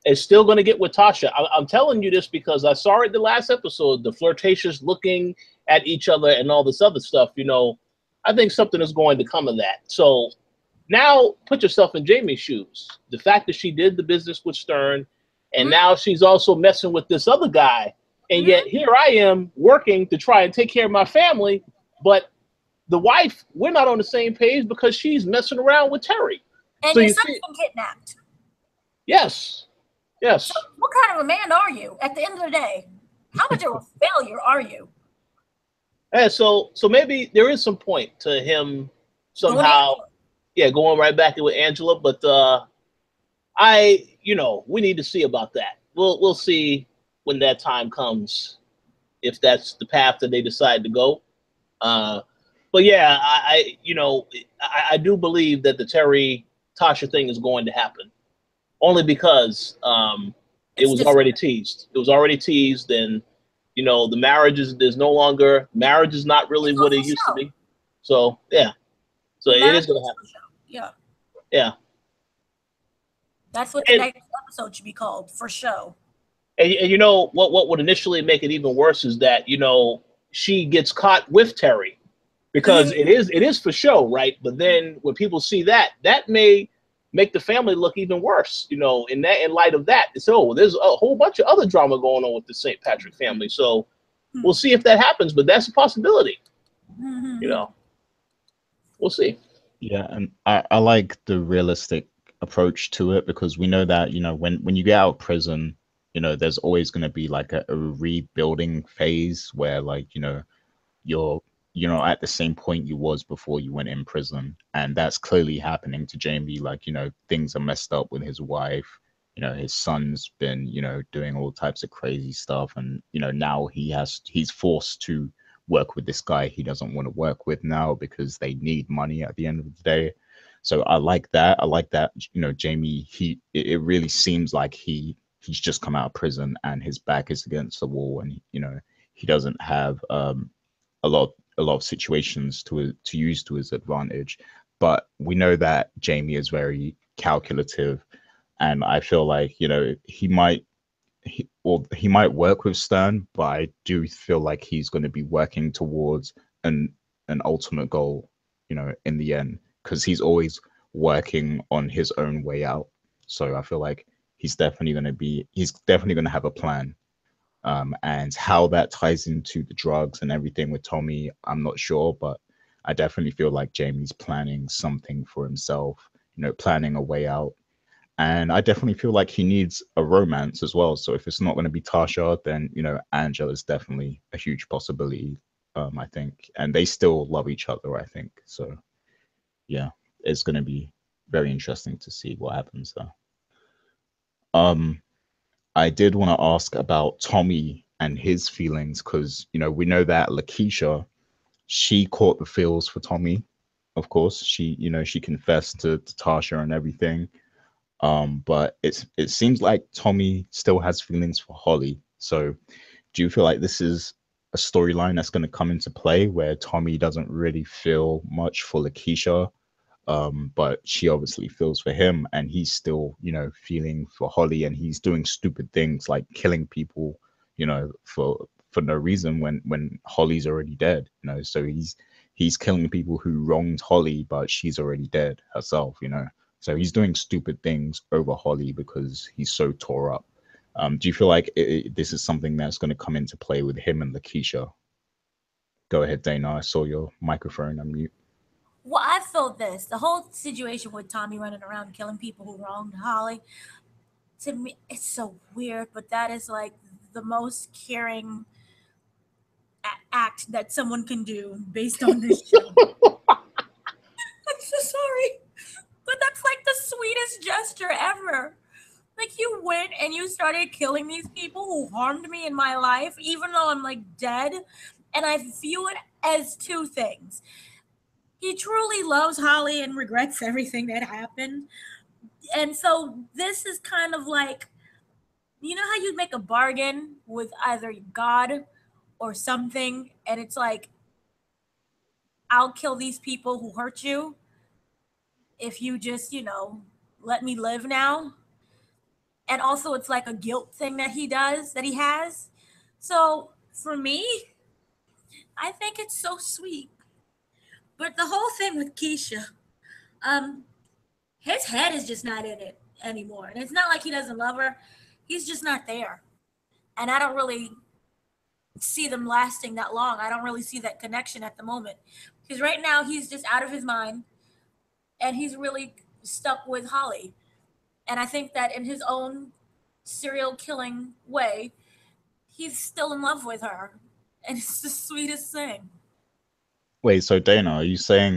is still going to get with Tasha. I'm telling you this because I saw it the last episode, the flirtatious looking at each other and all this other stuff. I think something is going to come of that. So now put yourself in Jamie's shoes. The fact that she did the business with Stern, and Mm-hmm. now she's also messing with this other guy, and yet Mm-hmm. here I am working to try and take care of my family, but the wife, we're not on the same page because she's messing around with Terry. And So your you son's see, been kidnapped. yes, So yes. what kind of a man are you at the end of the day? How much of a failure are you? And so maybe there is some point to him Going somehow, Angela. yeah, going right back in with Angela. But we need to see about that. We'll see when that time comes if that's the path that they decide to go. Uh, but yeah, I do believe that the Terry Tasha thing is going to happen only because it It's was just already teased. It was already teased, and the marriage is there's no longer marriage is not really it's all what it for used to show. be. So yeah, so The it marriage is going to is for happen. show. Yeah. Yeah, That's what the and, next episode should be called, for show. and what would initially make it even worse is that she gets caught with Terry because it is for show, right? But then when people see that may make the family look even worse, in light of that. So there's a whole bunch of other drama going on with the St. Patrick family. So we'll see if that happens, but that's a possibility. You know, we'll see. Yeah, and I like the realistic approach to it because we know that, when you get out of prison, there's always going to be like a rebuilding phase where like, you're at the same point you was before you went in prison. And that's clearly happening to Jamie. Like, things are messed up with his wife. His son's been, doing all types of crazy stuff. And, now he's forced to work with this guy he doesn't want to work with now because they need money at the end of the day. So I like that. I like that, you know, Jamie, it really seems like he's just come out of prison and his back is against the wall, and you know, he doesn't have a lot of situations to use to his advantage. But we know that Jamie is very calculative, and I feel like, you know, he might work with Stern, but I do feel like he's going to be working towards an ultimate goal, you know, in the end, because he's always working on his own way out. So I feel like he's definitely going to have a plan. And how that ties into the drugs and everything with Tommy, I'm not sure, but I definitely feel like Jamie's planning something for himself, you know, planning a way out. And I definitely feel like he needs a romance as well. So if it's not going to be Tasha, then, you know, Angela is definitely a huge possibility, I think. And they still love each other, I think. So yeah, it's going to be very interesting to see what happens there. Um, I did want to ask about Tommy and his feelings because, you know, we know that Lakeisha, she caught the feels for Tommy. Of course, she, you know, she confessed to Tasha and everything. But it seems like Tommy still has feelings for Holly. So do you feel like this is a storyline that's going to come into play where Tommy doesn't really feel much for Lakeisha, but she obviously feels for him, and he's still, you know, feeling for Holly, and he's doing stupid things like killing people, you know, for no reason when Holly's already dead, you know. So he's killing people who wronged Holly, but she's already dead herself, you know. So he's doing stupid things over Holly because he's so tore up. Do you feel like this is something that's going to come into play with him and Lakeisha? Go ahead, Dana. I saw your microphone unmute. Well, I felt this. The whole situation with Tommy running around killing people who wronged Holly, to me, it's so weird, but that is like the most caring act that someone can do based on this show. I'm so sorry. But that's like the sweetest gesture ever. Like, you went and you started killing these people who harmed me in my life, even though I'm like dead. And I view it as two things. He truly loves Holly and regrets everything that happened. And so this is kind of like, you know how you make a bargain with either God or something, and it's like, I'll kill these people who hurt you if you just, let me live now. And also, it's like a guilt thing that he does, that he has. So for me, I think it's so sweet. But the whole thing with Keisha, um, his head is just not in it anymore. And it's not like he doesn't love her, he's just not there. And I don't really see them lasting that long. I don't really see that connection at the moment. Because right now, he's just out of his mind and he's really stuck with Holly. And I think that in his own serial killing way, he's still in love with her. And it's the sweetest thing. Wait, so Dana, are you saying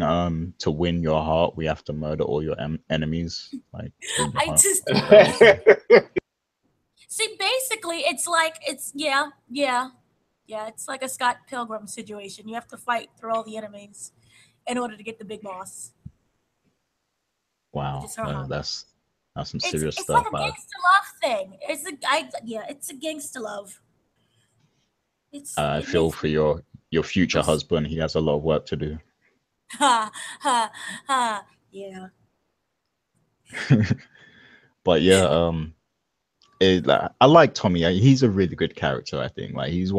to win your heart we have to murder all your enemies? Like to win your I heart? just Is that what you're saying? see, basically, it's like, yeah, it's like a Scott Pilgrim situation. You have to fight through all the enemies in order to get the big boss, which Wow, is her no, heart. that's some It's serious it's like stuff. a gangster love thing. It's a gangster love. I It feel makes for me your future so husband. He has a lot of work to do. ha ha ha. Yeah. But yeah, I like Tommy. He's a really good character. I think like he's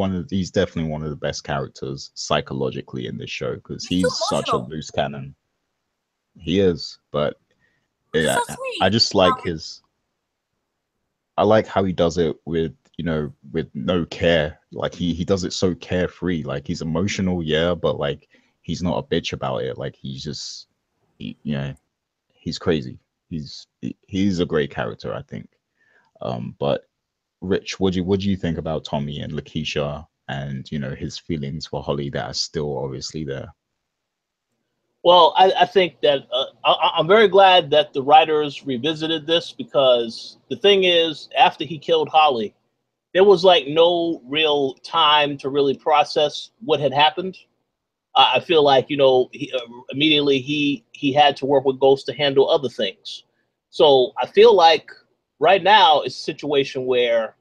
definitely one of the best characters psychologically in this show because He's too he's such a emotional, loose cannon. He is, but which is so I sweet. just like his. I like how he does it with, you know, with no care. Like he does it so carefree. Like he's emotional, yeah, but like he's not a bitch about it. Like he's just, you know, he's crazy. He's a great character, I think. But Rich, what do you think about Tommy and Lakeisha and, you know, his feelings for Holly that are still obviously there? Well, I think that I'm very glad that the writers revisited this because the thing is, after he killed Holly, there was like no real time to really process what had happened. I feel like, you know, immediately he had to work with Ghost to handle other things. So I feel like right now it's a situation where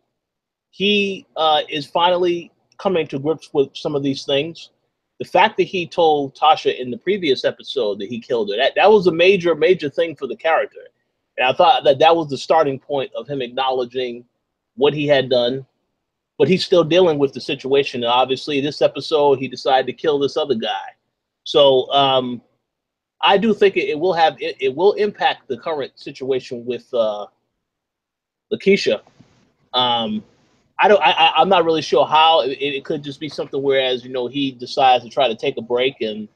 he is finally coming to grips with some of these things. The fact that he told Tasha in the previous episode that he killed her, that was a major thing for the character. And I thought that that was the starting point of him acknowledging what he had done, but he's still dealing with the situation. And obviously, this episode, he decided to kill this other guy. So I do think it will impact the current situation with Lakeisha. I'm not really sure how. It could just be something whereas, you know, he decides to try to take a break and,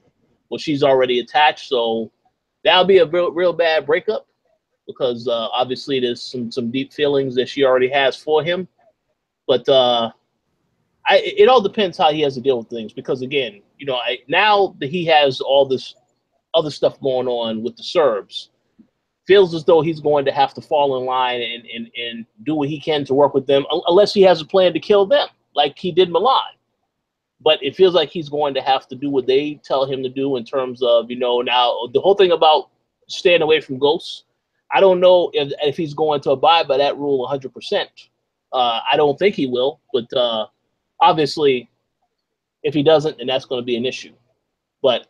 well, she's already attached. So that'll be a real bad breakup because obviously there's some deep feelings that she already has for him. But it all depends how he has to deal with things because, again, you know, now that he has all this other stuff going on with the Serbs, feels as though he's going to have to fall in line and do what he can to work with them, unless he has a plan to kill them, like he did Milan. But it feels like he's going to have to do what they tell him to do in terms of, you know, now the whole thing about staying away from ghosts. I don't know if he's going to abide by that rule 100%. I don't think he will, but obviously, if he doesn't, then that's going to be an issue. But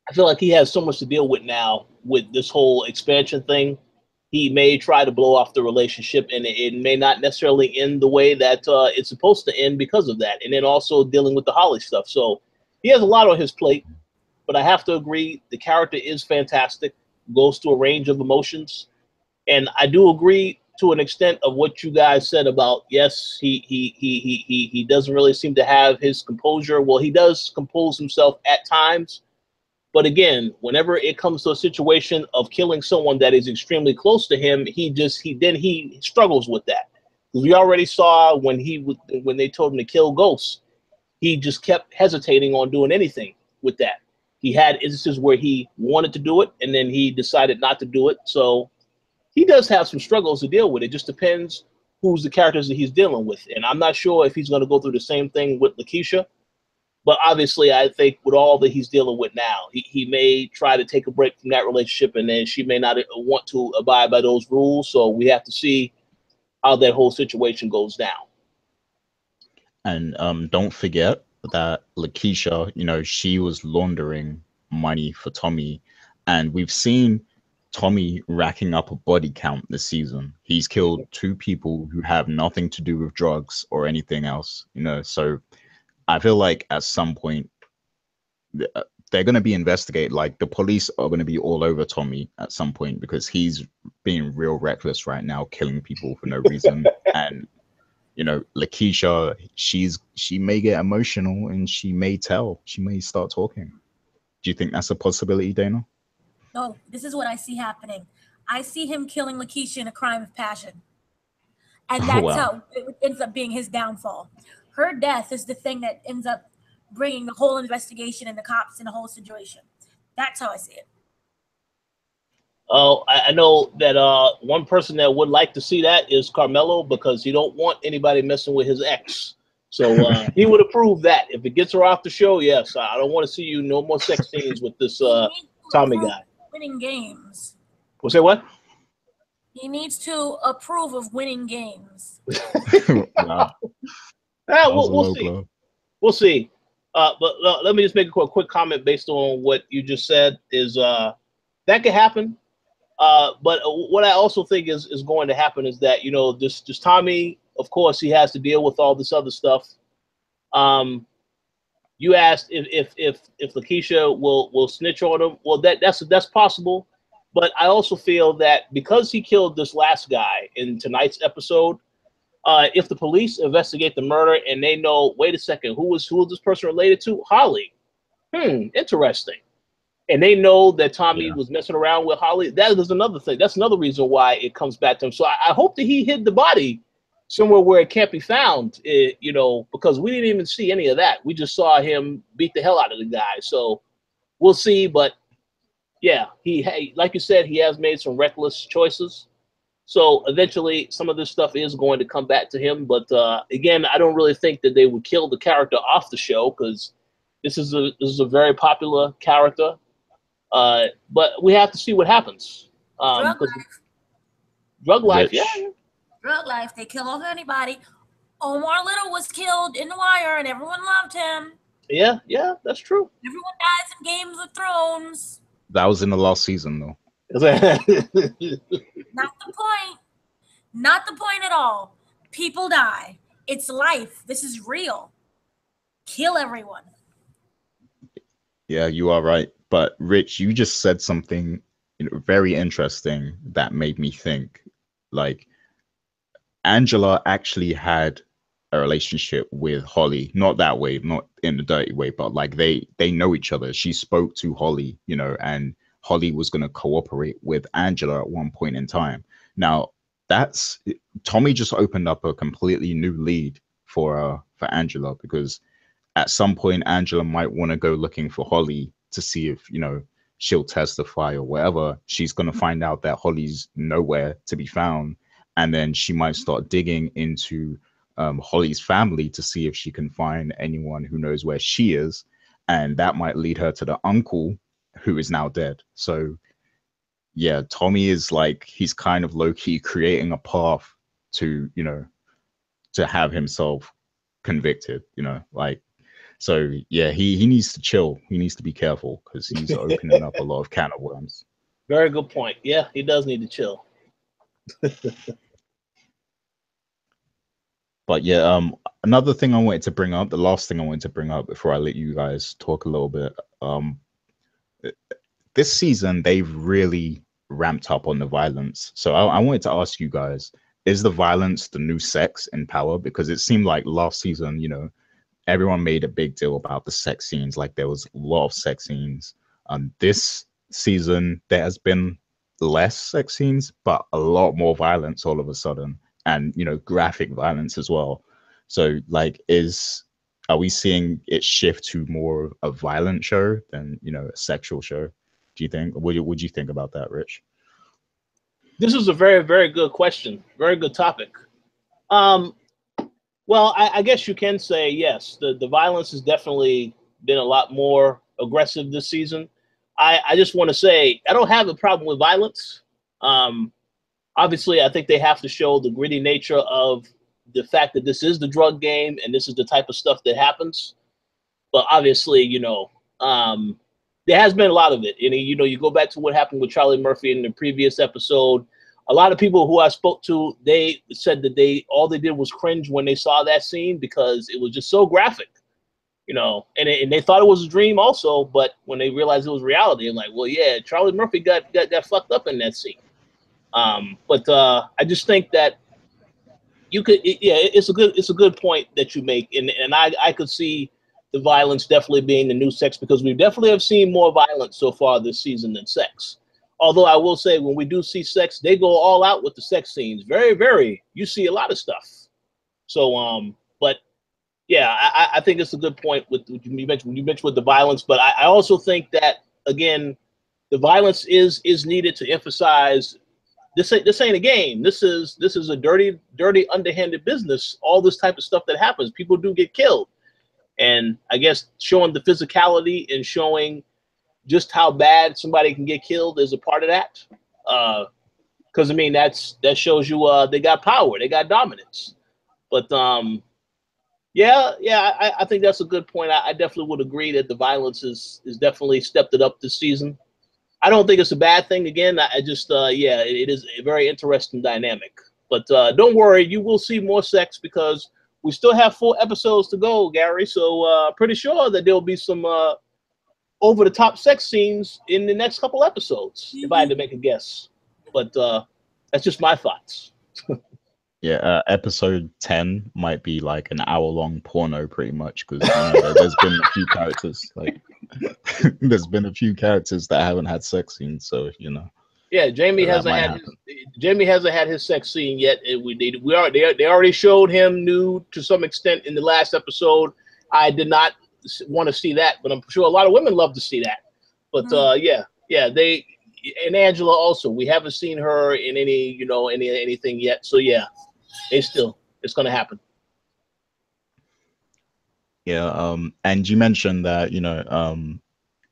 I feel like he has so much to deal with now with this whole expansion thing. He may try to blow off the relationship, and it may not necessarily end the way that it's supposed to end because of that. And then also dealing with the Holly stuff. So he has a lot on his plate, but I have to agree, the character is fantastic, goes through a range of emotions. And I do agree to an extent of what you guys said about, yes, he doesn't really seem to have his composure. Well, he does compose himself at times. But again, whenever it comes to a situation of killing someone that is extremely close to him, he struggles with that. We already saw when they told him to kill Ghost, he just kept hesitating on doing anything with that. He had instances where he wanted to do it and then he decided not to do it. So he does have some struggles to deal with. It just depends who's the characters that he's dealing with. And I'm not sure if he's going to go through the same thing with Lakeisha. But obviously, I think with all that he's dealing with now, he may try to take a break from that relationship, and then she may not want to abide by those rules. So we have to see how that whole situation goes down. And don't forget that Lakeisha, you know, she was laundering money for Tommy, and we've seen Tommy racking up a body count this season. He's killed 2 people who have nothing to do with drugs or anything else, you know, so I feel like at some point they're going to be investigated. Like the police are going to be all over Tommy at some point because he's being real reckless right now, killing people for no reason. And, you know, Lakeisha, she may get emotional and she may start talking. Do you think that's a possibility, Dana? No, this is what I see happening. I see him killing Lakeisha in a crime of passion. And that's how it ends up being his downfall. Her death is the thing that ends up bringing the whole investigation and the cops in the whole situation. That's how I see it. Oh, I know that one person that would like to see that is Carmelo because he don't want anybody messing with his ex. So he would approve that. If it gets her off the show, yes. I don't want to see you no more sex scenes with this Tommy guy. Winning games. What's that, what? He needs to approve of winning games. Wow. We'll see. We'll see. But let me just make a quick comment based on what you just said. Is that could happen? But what I also think is going to happen is that, you know, this Tommy, of course, he has to deal with all this other stuff. You asked if Lakeisha will snitch on him. Well, that's possible. But I also feel that because he killed this last guy in tonight's episode, if the police investigate the murder and they know, wait a second, who was this person related to? Holly. Interesting. And they know that Tommy was messing around with Holly. That is another thing. That's another reason why it comes back to him. So I hope that he hid the body somewhere where it can't be found, you know, because we didn't even see any of that. We just saw him beat the hell out of the guy. So we'll see. But yeah, like you said, he has made some reckless choices. So eventually some of this stuff is going to come back to him. But again, I don't really think that they would kill the character off the show because This is a very popular character, but we have to see what happens. Drug Because life. drug life, yeah, Rich. Drug life. They kill off anybody. Omar Little was killed in The Wire, and everyone loved him. yeah, that's true. Everyone dies in Games of Thrones. That was in the last season, though. Not the point. Not the point at all. People die. It's life. This is real. Kill everyone. Yeah, you are right. But Rich, you just said something, very interesting that made me think. Like, Angela actually had a relationship with Holly, not that way, not in a dirty way, but like they know each other. She spoke to Holly, and Holly was going to cooperate with Angela at one point in time. Now, that's Tommy just opened up a completely new lead for Angela, because at some point Angela might want to go looking for Holly to see if, she'll testify or whatever. She's going to find out that Holly's nowhere to be found, and then she might start digging into Holly's family to see if she can find anyone who knows where she is, and that might lead her to the uncle who is now dead. So yeah, Tommy is like, he's kind of low-key creating a path to, to have himself convicted, like. So yeah, he needs to chill. He needs to be careful, because he's opening up a lot of can of worms. Very good point. Yeah, he does need to chill. But yeah, another thing I wanted to bring up, the last thing I wanted to bring up before I let you guys talk a little bit, this season they've really ramped up on the violence. So I wanted to ask you guys, is the violence the new sex in Power? Because it seemed like last season, everyone made a big deal about the sex scenes. Like, there was a lot of sex scenes. This season there has been less sex scenes, but a lot more violence all of a sudden, and graphic violence as well. So like, are we seeing it shift to more a violent show than a sexual show? Do you think? Would you think about that, Rich? This is a very, very good question. Very good topic. Well, I guess you can say yes. The violence has definitely been a lot more aggressive this season. I just want to say I don't have a problem with violence. Obviously, I think they have to show the gritty nature of the fact that this is the drug game and this is the type of stuff that happens. But obviously, there has been a lot of it. And, you go back to what happened with Charlie Murphy in the previous episode. A lot of people who I spoke to, they said that all they did was cringe when they saw that scene, because it was just so graphic, and they thought it was a dream also. But when they realized it was reality, they're like, well, yeah, Charlie Murphy got fucked up in that scene. But I just think that it's a good point that you make, and I could see the violence definitely being the new sex, because we definitely have seen more violence so far this season than sex. Although I will say, when we do see sex, they go all out with the sex scenes. You see a lot of stuff. So, but yeah, I think it's a good point with you mentioned with the violence. But I also think that, again, the violence is needed to emphasize this ain't a game. This is a dirty, underhanded business. All this type of stuff that happens, people do get killed, and I guess showing the physicality and showing just how bad somebody can get killed is a part of that. Because I mean, that shows you they got power, they got dominance. But I think that's a good point. I definitely would agree that the violence is definitely stepped it up this season. I don't think it's a bad thing. Again, I just it is a very interesting dynamic. But don't worry, you will see more sex, because we still have 4 episodes to go, Gary. So pretty sure that there'll be some over the top sex scenes in the next couple episodes, if I had to make a guess. But that's just my thoughts. Yeah, episode 10 might be like an hour-long porno, pretty much, because there's been a few characters there's been a few characters that haven't had sex scenes, so Yeah, Jamie hasn't had his sex scene yet. They already showed him nude to some extent in the last episode. I did not want to see that, but I'm sure a lot of women love to see that. But they, and Angela also, we haven't seen her in anything yet. So yeah, it's going to happen. Yeah, and you mentioned that,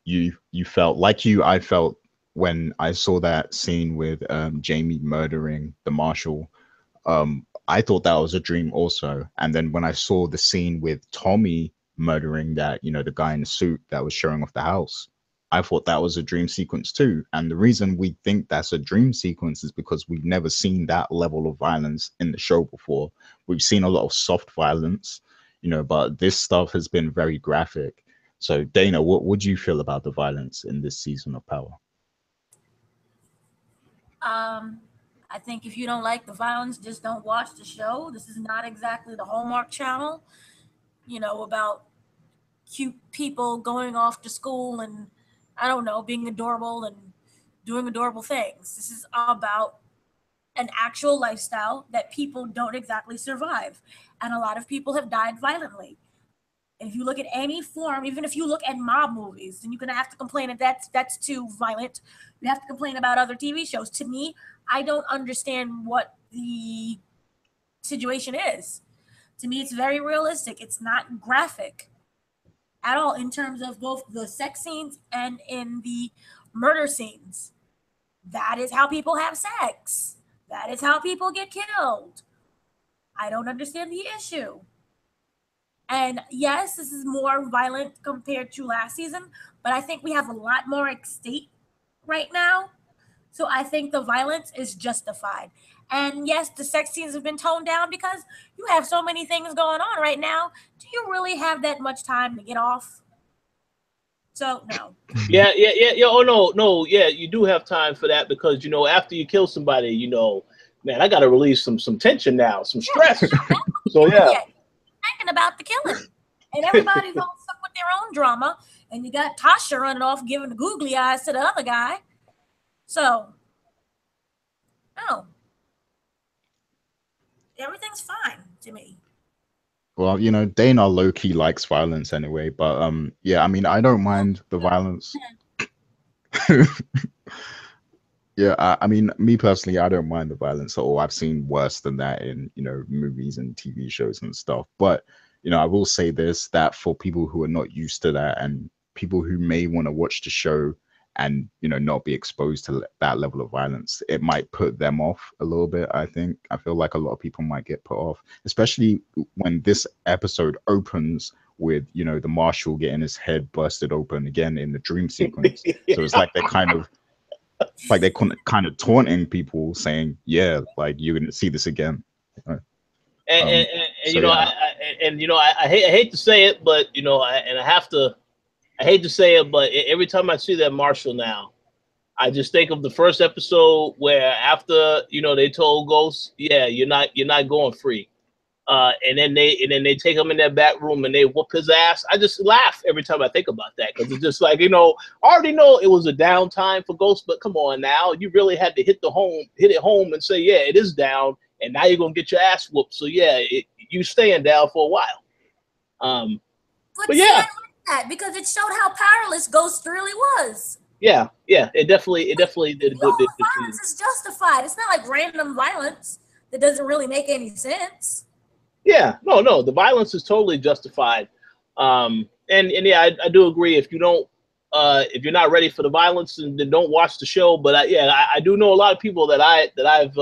you felt like I felt when I saw that scene with Jamie murdering the marshal. I thought that was a dream also. And then when I saw the scene with Tommy murdering that, the guy in the suit that was showing off the house, I thought that was a dream sequence too. And the reason we think that's a dream sequence is because we've never seen that level of violence in the show before. We've seen a lot of soft violence, but this stuff has been very graphic. So Dana, what would you feel about the violence in this season of Power? Um, I think if you don't like the violence, just don't watch the show. This is not exactly the Hallmark Channel, about cute people going off to school and, I don't know, being adorable and doing adorable things. This is about an actual lifestyle that people don't exactly survive. And a lot of people have died violently. And if you look at any form, even if you look at mob movies, then you're gonna have to complain that that's too violent. You have to complain about other TV shows. To me, I don't understand what the situation is. To me, it's very realistic. It's not graphic at all in terms of both the sex scenes and in the murder scenes. That is how people have sex. That is how people get killed. I don't understand the issue. And yes, this is more violent compared to last season, but I think we have a lot more at stake right now. So I think the violence is justified. And yes, the sex scenes have been toned down because you have so many things going on right now. Do you really have that much time to get off? So no. Yeah. Oh no. Yeah, you do have time for that because after you kill somebody, man, I got to release some tension now, some stress. So yeah. Thinking about the killing, and everybody's all stuck with their own drama. And you got Tasha running off, giving the googly eyes to the other guy. So, no, everything's fine to me. Well, Dana low key likes violence anyway, but yeah, I mean, I don't mind the violence. Yeah, I mean, me personally, I don't mind the violence at all. I've seen worse than that in, movies and TV shows and stuff. But, I will say this, that for people who are not used to that and people who may want to watch the show and, not be exposed to that level of violence, it might put them off a little bit, I think. I feel like a lot of people might get put off, especially when this episode opens with, the marshal getting his head busted open again in the dream sequence. So it's like they're kind of taunting people, saying, "Yeah, like you're gonna see this again." And So I hate to say it, but I hate to say it, but every time I see that Marshall now, I just think of the first episode where after they told Ghost, yeah, you're not going free. And then they take him in that back room and they whoop his ass. I just laugh every time I think about that because it's just like I already know it was a downtime for Ghost, but come on now, you really had to hit it home and say, yeah, it is down, and now you're gonna get your ass whooped. So yeah, you staying down for a while. But see, I yeah, like that because it showed how powerless Ghost really was. yeah, it definitely did. Violence is justified. It's not like random violence that doesn't really make any sense. Yeah, no, the violence is totally justified. And yeah, I do agree. If if you're not ready for the violence, then don't watch the show. But I do know a lot of people that I've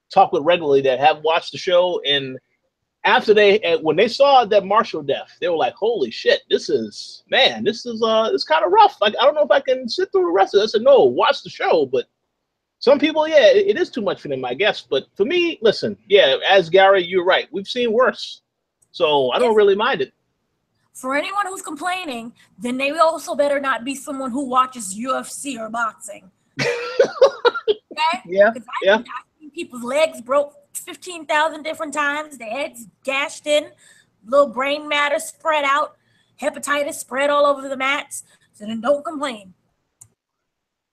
talked with regularly that have watched the show, and after when they saw that Marshall death, they were like, "Holy shit, this is it's kind of rough. Like I don't know if I can sit through the rest of it." I said, "No, watch the show." But some people, yeah, it is too much for them, I guess. But for me, listen, yeah, as Gary, you're right. We've seen worse, so I don't really mind it. For anyone who's complaining, then they also better not be someone who watches UFC or boxing. Okay? Yeah. I've seen people's legs broke 15,000 different times, their heads gashed in, little brain matter spread out, hepatitis spread all over the mats. So then don't complain.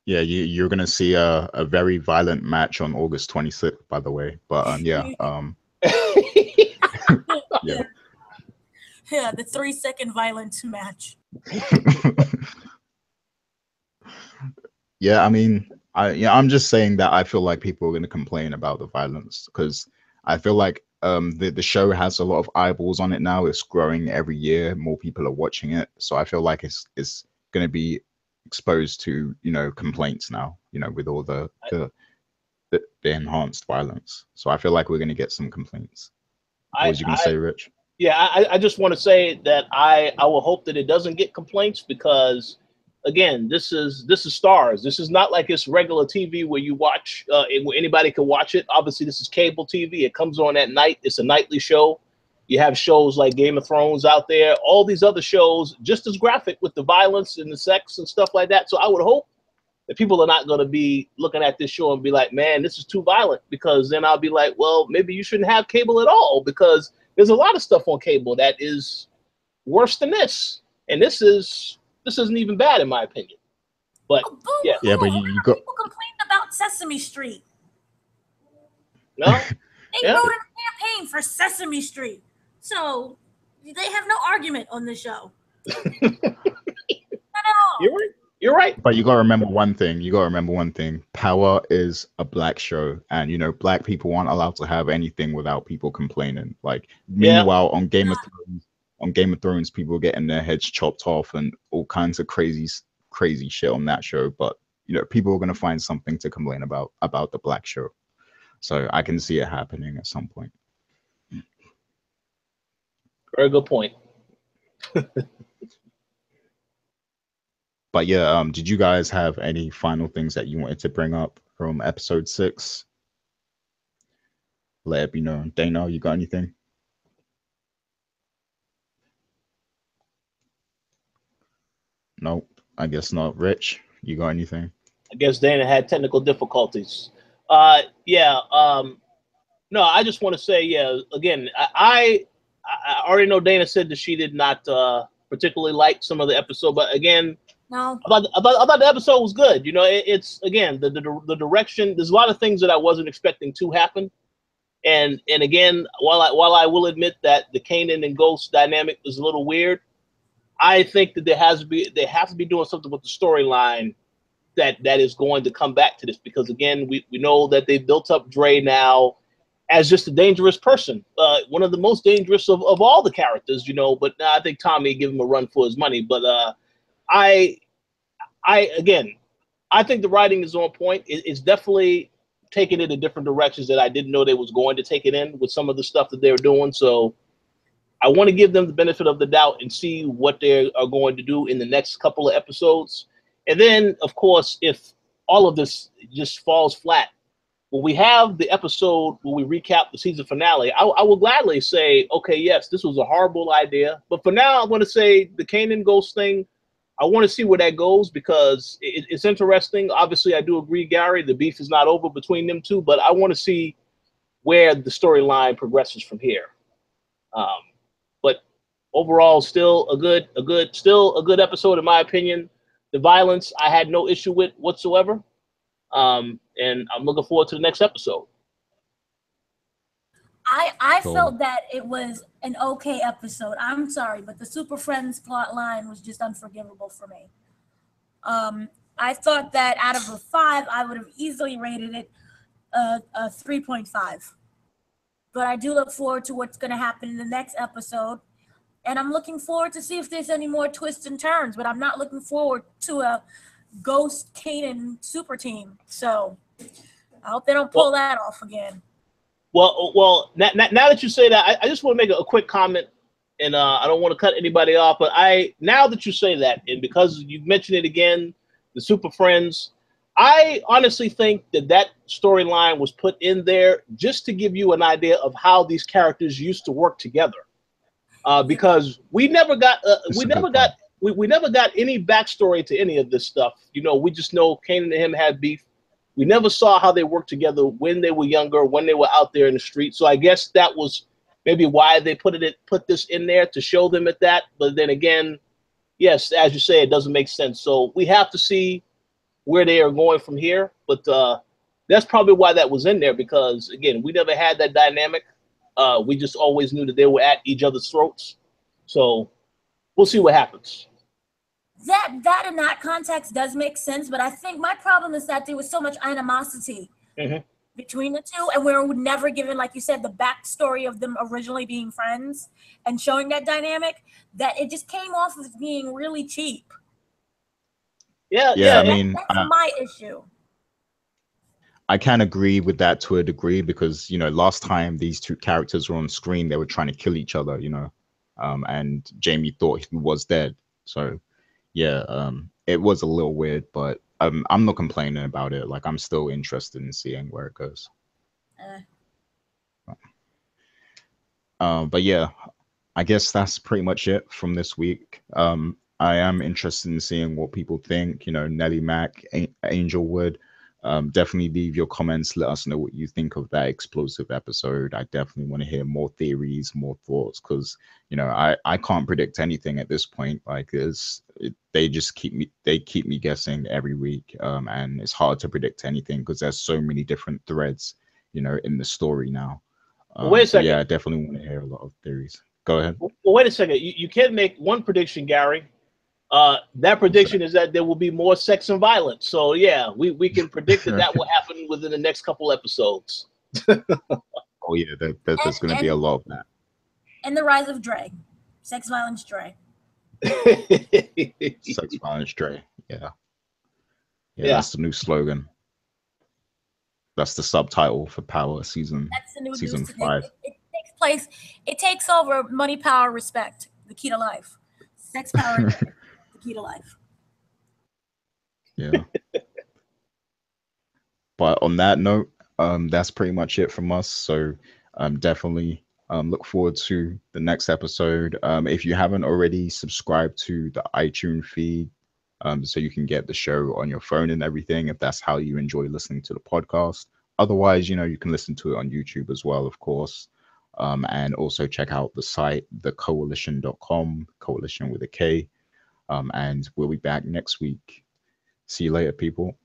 yeah, you're gonna see a very violent match on August 26th, by the way. But yeah, yeah. Yeah, the 3-second violent match. Yeah, I mean, I'm just saying that I feel like people are going to complain about the violence because I feel like the show has a lot of eyeballs on it now. It's growing every year. More people are watching it. So I feel like it's going to be exposed to, complaints now, with all the enhanced violence. So I feel like we're going to get some complaints. What was you going to say, Rich? Yeah, I just want to say that I will hope that it doesn't get complaints because, again, this is Stars. This is not like it's regular TV where you watch, where anybody can watch it. Obviously, this is cable TV. It comes on at night. It's a nightly show. You have shows like Game of Thrones out there. All these other shows, just as graphic with the violence and the sex and stuff like that. So I would hope that people are not going to be looking at this show and be like, man, this is too violent, because then I'll be like, well, maybe you shouldn't have cable at all, because there's a lot of stuff on cable that is worse than this. And this isn't even bad in my opinion. But yeah. Yeah, but you got people complained about Sesame Street. No? They wrote a campaign for Sesame Street. So they have no argument on this show. Not at all. You're right. But you gotta remember one thing. Power is a black show, and black people aren't allowed to have anything without people complaining. Like, meanwhile, on Game of Thrones, people are getting their heads chopped off and all kinds of crazy shit on that show. But people are gonna find something to complain about the black show. So I can see it happening at some point. Very good point. But yeah, did you guys have any final things that you wanted to bring up from episode 6? Let it be known. Dana, you got anything? Nope, I guess not. Rich, you got anything? I guess Dana had technical difficulties. No, I just want to say, again, I already know Dana said that she did not particularly like some of the episode, but again, no, I thought the episode was good. It's again the direction. There's a lot of things that I wasn't expecting to happen, and again, while I will admit that the Kanan and Ghost dynamic was a little weird, I think that they have to be doing something with the storyline that is going to come back to this, because again, we know that they built up Dre now as just a dangerous person, one of the most dangerous of all the characters, but I think Tommy gave him a run for his money. But I think the writing is on point. It's definitely taking it in different directions that I didn't know they was going to take it in with some of the stuff that they're doing. So I want to give them the benefit of the doubt and see what they are going to do in the next couple of episodes. And then, of course, if all of this just falls flat, when we have the episode where we recap the season finale, I will gladly say, okay, yes, this was a horrible idea. But for now, I'm going to say the Kanan Ghost thing, I want to see where that goes, because it's interesting. Obviously, I do agree, Gary, the beef is not over between them two, but I want to see where the storyline progresses from here. But overall, still a good episode in my opinion. The violence I had no issue with whatsoever. And I'm looking forward to the next episode. I felt that it was an okay episode. I'm sorry, but the Super Friends plot line was just unforgivable for me. I thought that out of a 5, I would have easily rated it a 3.5. But I do look forward to what's going to happen in the next episode. And I'm looking forward to see if there's any more twists and turns. But I'm not looking forward to a Ghost Kanan super team. So I hope they don't pull that off again. Well, now that you say that, I just want to make a quick comment, and I don't want to cut anybody off, but now that you say that, and because you mentioned it again, the Super Friends, I honestly think that storyline was put in there just to give you an idea of how these characters used to work together, because we never got any backstory to any of this stuff. We just know Kanan and him had beef. We never saw how they worked together when they were younger, when they were out there in the street. So I guess that was maybe why they put this in there, to show them at that. But then again, yes, as you say, it doesn't make sense. So we have to see where they are going from here. But that's probably why that was in there, because again, we never had that dynamic. We just always knew that they were at each other's throats. So we'll see what happens. That in that context does make sense, but I think my problem is that there was so much animosity between the two, and we were never given, like you said, the backstory of them originally being friends and showing that dynamic, that it just came off as being really cheap. Yeah, Yeah, I yeah. mean, That's my issue. I can agree with that to a degree because last time these two characters were on screen, they were trying to kill each other, and Jamie thought he was dead. So yeah, it was a little weird, but I'm not complaining about it. Like, I'm still interested in seeing where it goes. Uh, But yeah, I guess that's pretty much it from this week. I am interested in seeing what people think. Nelly Mac, Angelwood. Definitely leave your comments. Let us know what you think of that explosive episode. I definitely want to hear more theories, more thoughts, because I can't predict anything at this point. Like, they just keep me guessing every week, and it's hard to predict anything because there's so many different threads, in the story now. Well, wait a So yeah, second. I definitely want to hear a lot of theories. Go ahead. Well, wait a second. You can't make one prediction, Gary. That What's that? prediction is that there will be more sex and violence. So yeah, we can predict that that will happen within the next couple episodes. Oh yeah, there's going to be a lot of that. and the rise of Dre, sex, violence, Dre. Sex, violence, Dre. Yeah, Yeah. that's the new slogan. That's the subtitle for Power season That's the new season news. 5. It takes place. It takes over money, power, respect. The key to life. Sex, power, and Dre, the key to life. Yeah. But on that note, that's pretty much it from us. So definitely look forward to the next episode. If you haven't already, subscribe to the iTunes feed, so you can get the show on your phone and everything, if that's how you enjoy listening to the podcast. Otherwise, you can listen to it on YouTube as well, of course. And also check out the site, thekoalition.com, coalition with a K. And we'll be back next week. See you later, people.